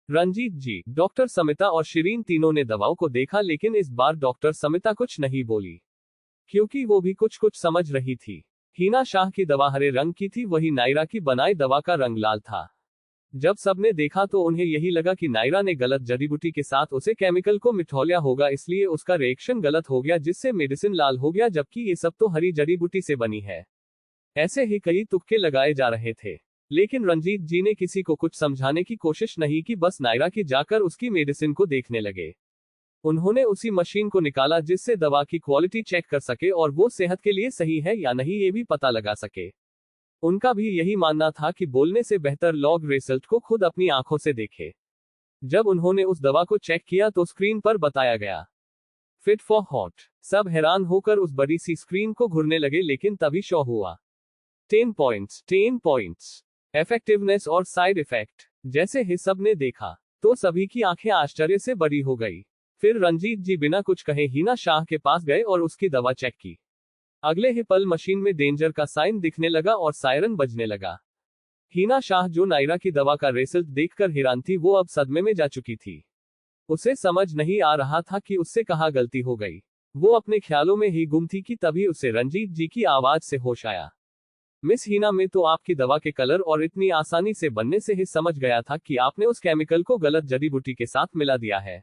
रंजीत जी, डॉक्टर समिता और शिरीन तीनों ने दवाओं को देखा, लेकिन इस बार डॉक्टर समिता कुछ नहीं बोली क्योंकि वो भी कुछ कुछ समझ रही थी। हिना शाह की दवा हरे रंग की थी, वही नायरा की बनाई दवा का रंग लाल था। जब सबने देखा तो उन्हें यही लगा कि नायरा ने गलत जड़ी बूटी के साथ उसे केमिकल को मिठौलिया होगा, इसलिए उसका रिएक्शन गलत हो गया जिससे मेडिसिन लाल हो गया, जबकि ये सब तो हरी जड़ी बूटी से बनी है। ऐसे ही कई तुक्के लगाए जा रहे थे, लेकिन रंजीत जी ने किसी को कुछ समझाने की कोशिश नहीं की, बस नायरा की जाकर उसकी मेडिसिन को देखने लगे। उन्होंने उसी मशीन को निकाला जिससे दवा की क्वालिटी चेक कर सके और वो सेहत के लिए सही है या नहीं ये भी पता लगा सके। उनका भी यही मानना था कि बोलने से बेहतर लोग रिजल्ट को खुद अपनी आंखों से देखे। जब उन्होंने उस दवा को चेक किया तो स्क्रीन पर बताया गया फिट फॉर हॉट। सब हैरान होकर उस बड़ी सी स्क्रीन को घूरने लगे, लेकिन तभी शो हुआ 10 पॉइंट्स इफेक्टिवनेस और साइड इफेक्ट। जैसे ही सबने देखा तो सभी की आंखें आश्चर्य से बड़ी हो गई। फिर रंजीत जी बिना कुछ कहे हिना शाह के पास गए और उसकी दवा चेक की। अगले ही पल मशीन में डेंजर का साइन दिखने लगा और सायरन बजने लगा। हिना शाह जो नायरा की दवा का रिजल्ट देखकर हैरान थी, वो अब सदमे में जा चुकी थी। उसे समझ नहीं आ रहा था कि उससे कहाँ गलती हो गई। वो अपने ख्यालों में ही गुम थी कि तभी उसे रंजीत जी की आवाज से होश आया। मिस हिना, मैं तो आपकी दवा के कलर और इतनी आसानी से बनने से ही समझ गया था कि आपने उस केमिकल को गलत जड़ी बूटी के साथ मिला दिया है,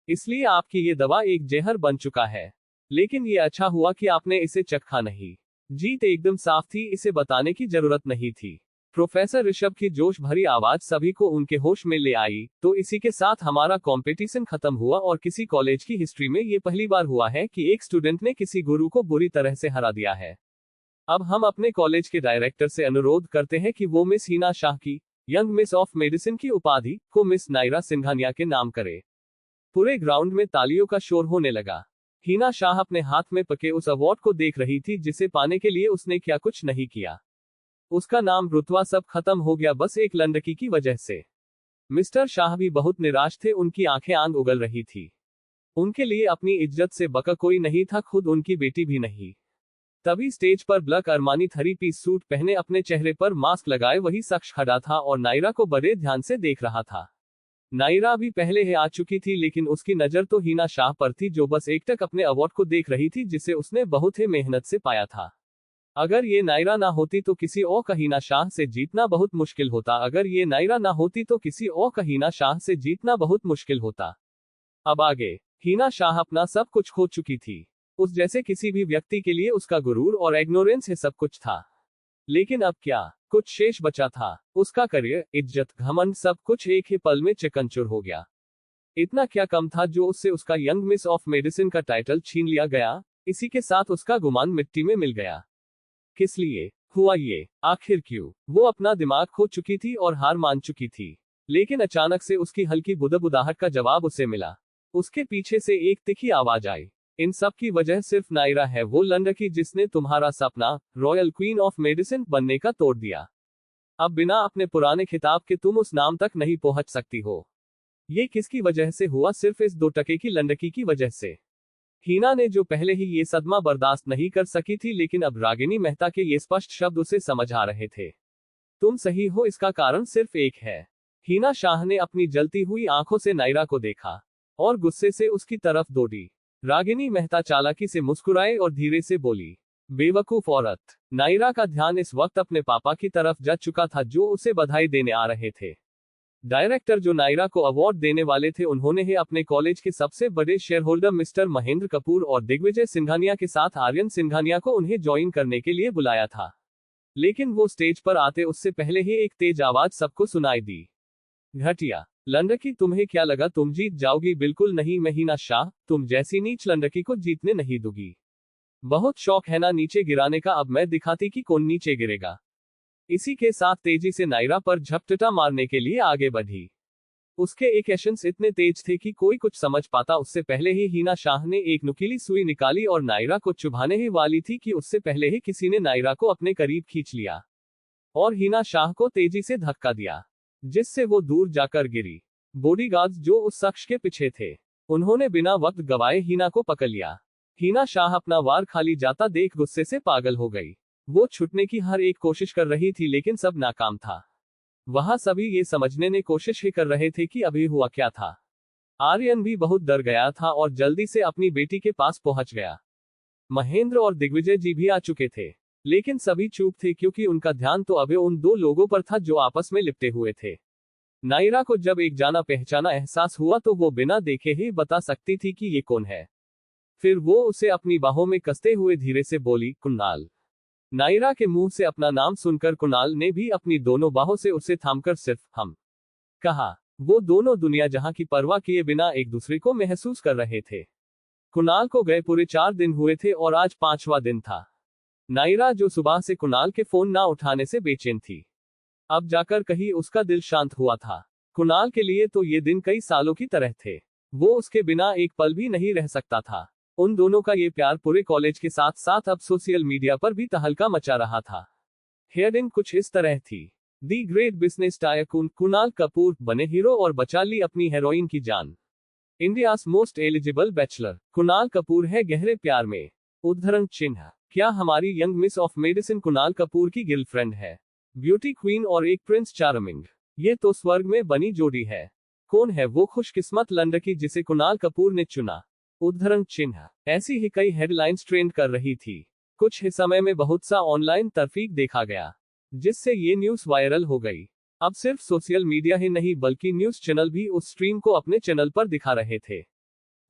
इसलिए आपकी ये दवा एक जहर बन चुका है। लेकिन ये अच्छा हुआ कि आपने इसे चखा नहीं। जीत एकदम साफ थी, इसे बताने की जरूरत नहीं थी। प्रोफेसर ऋषभ की जोश भरी आवाज सभी को उनके होश में ले आई। तो इसी के साथ हमारा कंपटीशन खत्म हुआ और किसी कॉलेज की हिस्ट्री में ये पहली बार हुआ है कि एक स्टूडेंट ने किसी गुरु को बुरी तरह से हरा दिया है। अब हम अपने कॉलेज के डायरेक्टर से अनुरोध करते हैं कि वो मिस हिना शाह की यंग मिस ऑफ मेडिसिन की उपाधि को मिस नायरा सिंघानिया के नाम करे। पूरे ग्राउंड में तालियों का शोर होने लगा। हिना शाह अपने हाथ में पके उस अवार्ड को देख रही थी जिसे पाने के लिए उसने क्या कुछ नहीं किया। उसका नाम रुतबा सब खत्म हो गया बस एक लड़की की वजह से। मिस्टर शाह भी बहुत निराश थे, उनकी आंखें आग उगल रही थी। उनके लिए अपनी इज्जत से बका कोई नहीं था, खुद उनकी बेटी भी नहीं। तभी स्टेज पर ब्लैक अरमानी 3-पीस सूट पहने अपने चेहरे पर मास्क लगाए वही शख्स खड़ा था और नायरा को बड़े ध्यान से देख रहा था। नायरा भी पहले ही आ चुकी थी, लेकिन उसकी नजर तो हिना शाह पर थी जो बस एकटक अपने अवार्ड को देख रही थी जिसे उसने बहुत ही मेहनत से पाया था। अगर ये नायरा ना होती तो किसी और का हिना शाह से जीतना बहुत मुश्किल होता। अगर ये नायरा ना होती तो किसी और का हिना शाह से जीतना बहुत मुश्किल होता। अब आगे हिना शाह अपना सब कुछ खो चुकी थी। उस जैसे किसी भी व्यक्ति के लिए उसका गुरूर और इग्नोरेंस है सब कुछ था। लेकिन अब क्या कुछ शेष बचा था? उसका करियर, इज्जत, घमंड, सब कुछ एक ही पल में चकनाचूर हो गया। इतना क्या कम था जो उससे उसका यंग मिस ऑफ मेडिसिन का टाइटल छीन लिया गया। इसी के साथ उसका गुमान मिट्टी में मिल गया। किस लिए हुआ ये? आखिर क्यों? वो अपना दिमाग खो चुकी थी और हार मान चुकी थी। लेकिन अचानक से उसकी हल्की बुदबुदाहट का जवाब उसे मिला। उसके पीछे से एक तीखी आवाज आई, इन सब की वजह सिर्फ नायरा है, वो लंडकी जिसने तुम्हारा सपना रॉयल क्वीन ऑफ मेडिसिन बनने का तोड़ दिया। अब बिना अपने पुराने खिताब के तुम उस नाम तक नहीं पहुंच सकती हो। ये किसकी वजह से हुआ? सिर्फ इस 2 टके की लंडकी की वजह से। हीना ने जो पहले ही ये सदमा बर्दाश्त नहीं कर सकी थी, लेकिन अब रागिनी मेहता के ये स्पष्ट शब्द उसे समझ आ रहे थे। तुम सही हो, इसका कारण सिर्फ एक है। हीना शाह ने अपनी जलती हुई आंखों से नायरा को देखा और गुस्से से उसकी तरफ दौड़ी। रागिनी मेहता चालाकी से मुस्कुराए और धीरे से बोली, बेवकूफ औरत। नायरा का ध्यान इस वक्त अपने पापा की तरफ जा चुका था, जो उसे बधाई देने आ रहे थे। डायरेक्टर जो नायरा को अवार्ड देने वाले थे, उन्होंने ही अपने कॉलेज के सबसे बड़े share holder mister Mahendra Kapoor और दिग्विजय सिंघानिया के साथ आर्यन सिंघानिया को उन्हें ज्वाइन करने के लिए बुलाया था। लेकिन वो स्टेज पर आते उससे पहले ही एक तेज आवाज सबको सुनाई दी, घटिया लंडकी, तुम्हें क्या लगा तुम जीत जाओगी? बिल्कुल नहीं। मैं हीना शाह तुम जैसी नीच लंडकी को जीतने नहीं दूंगी। बहुत शौक है ना नीचे गिराने का, अब मैं दिखाती कि कौन नीचे गिरेगा। इसी के साथ तेजी से नायरा पर झपटटा मारने के लिए आगे बढ़ी। उसके एक्शंस इतने तेज थे कि कोई कुछ समझ पाता उससे पहले ही हीना शाह ने एक नुकीली सुई निकाली और नायरा को चुभाने ही वाली थी कि उससे पहले ही किसी ने नायरा को अपने करीब खींच लिया और हीना शाह को तेजी से धक्का दिया, जिससे वो दूर जाकर गिरी। बॉडीगार्ड्स जो उस शख्स के पीछे थे, उन्होंने बिना वक्त गवाए हीना को पकड़ लिया। हीना शाह अपना वार खाली जाता देख गुस्से से पागल हो गई। वो छुटने की हर एक कोशिश कर रही थी, लेकिन सब नाकाम था। वहां सभी ये समझने ने कोशिश ही कर रहे थे कि अभी हुआ क्या था। आर्यन भी बहुत डर गया था और जल्दी से अपनी बेटी के पास पहुंच गया। महेंद्र और दिग्विजय जी भी आ चुके थे, लेकिन सभी चुप थे क्योंकि उनका ध्यान तो अभी उन 2 लोगों पर था जो आपस में लिपटे हुए थे। नायरा को जब एक जाना पहचाना एहसास हुआ तो वो बिना देखे ही बता सकती थी कि ये कौन है। फिर वो उसे अपनी बाहों में कसते हुए धीरे से बोली, कुणाल। नायरा के मुंह से अपना नाम सुनकर कुणाल ने भी अपनी दोनों बाहों से उसे थामकर सिर्फ हम कहा। वो दोनों दुनिया जहां की परवाह किए बिना एक दूसरे को महसूस कर रहे थे। कुणाल को गए पूरे 4 दिन हुए थे और आज 5वां दिन था। नायरा जो सुबह से कुणाल के फोन ना उठाने से बेचैन थी, अब जाकर कहीं उसका दिल शांत हुआ था। कुणाल के लिए तो ये दिन कई सालों की तरह थे। वो उसके बिना एक पल भी नहीं रह सकता था। उन दोनों का ये प्यार पूरे कॉलेज के साथ साथ अब सोशल मीडिया पर भी तहलका मचा रहा था। हेडिंग कुछ इस तरह थी, the great business tycoon Kunal Kapoor बने हीरो और बचा ली अपनी हीरोइन की जान। India's most eligible bachelor Kunal Kapoor है गहरे प्यार में। उद्धरण चिन्ह, क्या हमारी young miss of medicine Kunal Kapoor की गर्लफ्रेंड है? ब्यूटी क्वीन और एक प्रिंस चार्मिंग, ये तो स्वर्ग में बनी जोड़ी है। कौन है वो खुशकिस्मत लंडकी जिसे कुणाल कपूर ने चुना? उद्धरण चिन्ह, ऐसी ही कई हेडलाइंस ट्रेंड कर रही थी। कुछ ही समय में बहुत सा ऑनलाइन तर्फीक देखा गया, जिससे ये न्यूज वायरल हो गई। अब सिर्फ सोशल मीडिया ही नहीं बल्कि न्यूज चैनल भी उस स्ट्रीम को अपने चैनल पर दिखा रहे थे।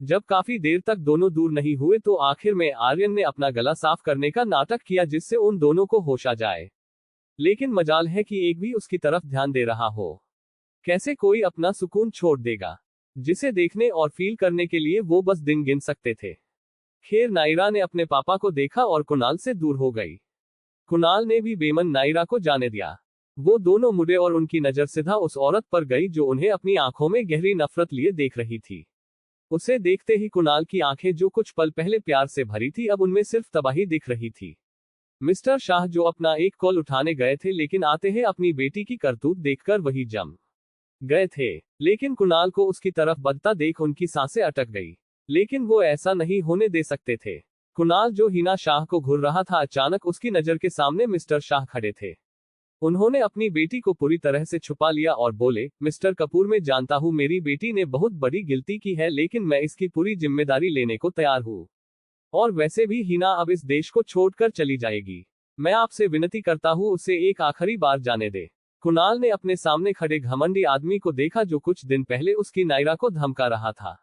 जब काफी देर तक दोनों दूर नहीं हुए तो आखिर में आर्यन ने अपना गला साफ करने का नाटक किया, जिससे उन दोनों को होश आ जाए। लेकिन मजाल है कि एक भी उसकी तरफ ध्यान दे रहा हो। कैसे कोई अपना सुकून छोड़ देगा, जिसे देखने और फील करने के लिए वो बस दिन गिन सकते थे। खैर, नायरा ने अपने पापा को देखा और कुणाल से दूर हो गई। कुणाल ने भी बेमन नायरा को जाने दिया। वो दोनों मुड़े और उनकी नजर सीधा उस औरत पर गई जो उन्हें अपनी आंखों में गहरी नफरत लिए देख रही थी। उसे देखते ही कुणाल की आंखें जो कुछ पल पहले प्यार से भरी थी, अब उनमें सिर्फ तबाही दिख रही थी। मिस्टर शाह जो अपना एक कॉल उठाने गए थे, लेकिन आते ही अपनी बेटी की करतूत देखकर वही जम गए थे। लेकिन कुणाल को उसकी तरफ बढ़ता देख उनकी सांसें अटक गई। लेकिन वो ऐसा नहीं होने दे सकते थे। कुणाल जो हीना शाह को घूर रहा था, अचानक उसकी नजर के सामने मिस्टर शाह खड़े थे। उन्होंने अपनी बेटी को पूरी तरह से छुपा लिया और बोले, मिस्टर कपूर, मैं जानता हूं मेरी बेटी ने बहुत बड़ी गलती की है, लेकिन मैं इसकी पूरी जिम्मेदारी लेने को तैयार हूं। और वैसे भी हीना अब इस देश को छोड़कर चली जाएगी। मैं आपसे विनती करता हूं उसे एक आखिरी बार जाने दे। कुणाल ने अपने सामने खड़े घमंडी आदमी को देखा जो कुछ दिन पहले उसकी नायरा को धमका रहा था।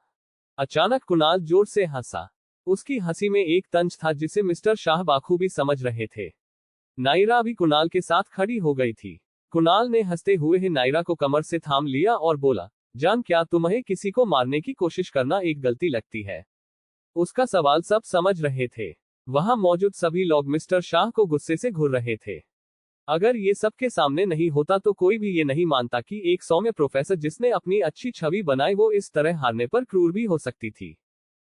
अचानक कुणाल जोर से हंसा। उसकी हंसी में एक तंज था जिसे मिस्टर शाह बाखूबी समझ रहे थे। नायरा भी कुणाल के साथ खड़ी हो गई थी। कुणाल ने हंसते हुए ही नायरा को कमर से थाम लिया और बोला, जान, क्या तुम्हें किसी को मारने की कोशिश करना एक गलती लगती है? उसका सवाल सब समझ रहे थे। वहां मौजूद सभी लोग मिस्टर शाह को गुस्से से घूर रहे थे। अगर ये सबके सामने नहीं होता तो कोई भी ये नहीं मानता कि एक सौम्य प्रोफेसर जिसने अपनी अच्छी छवि बनाई वो इस तरह हारने पर क्रूर भी हो सकती थी।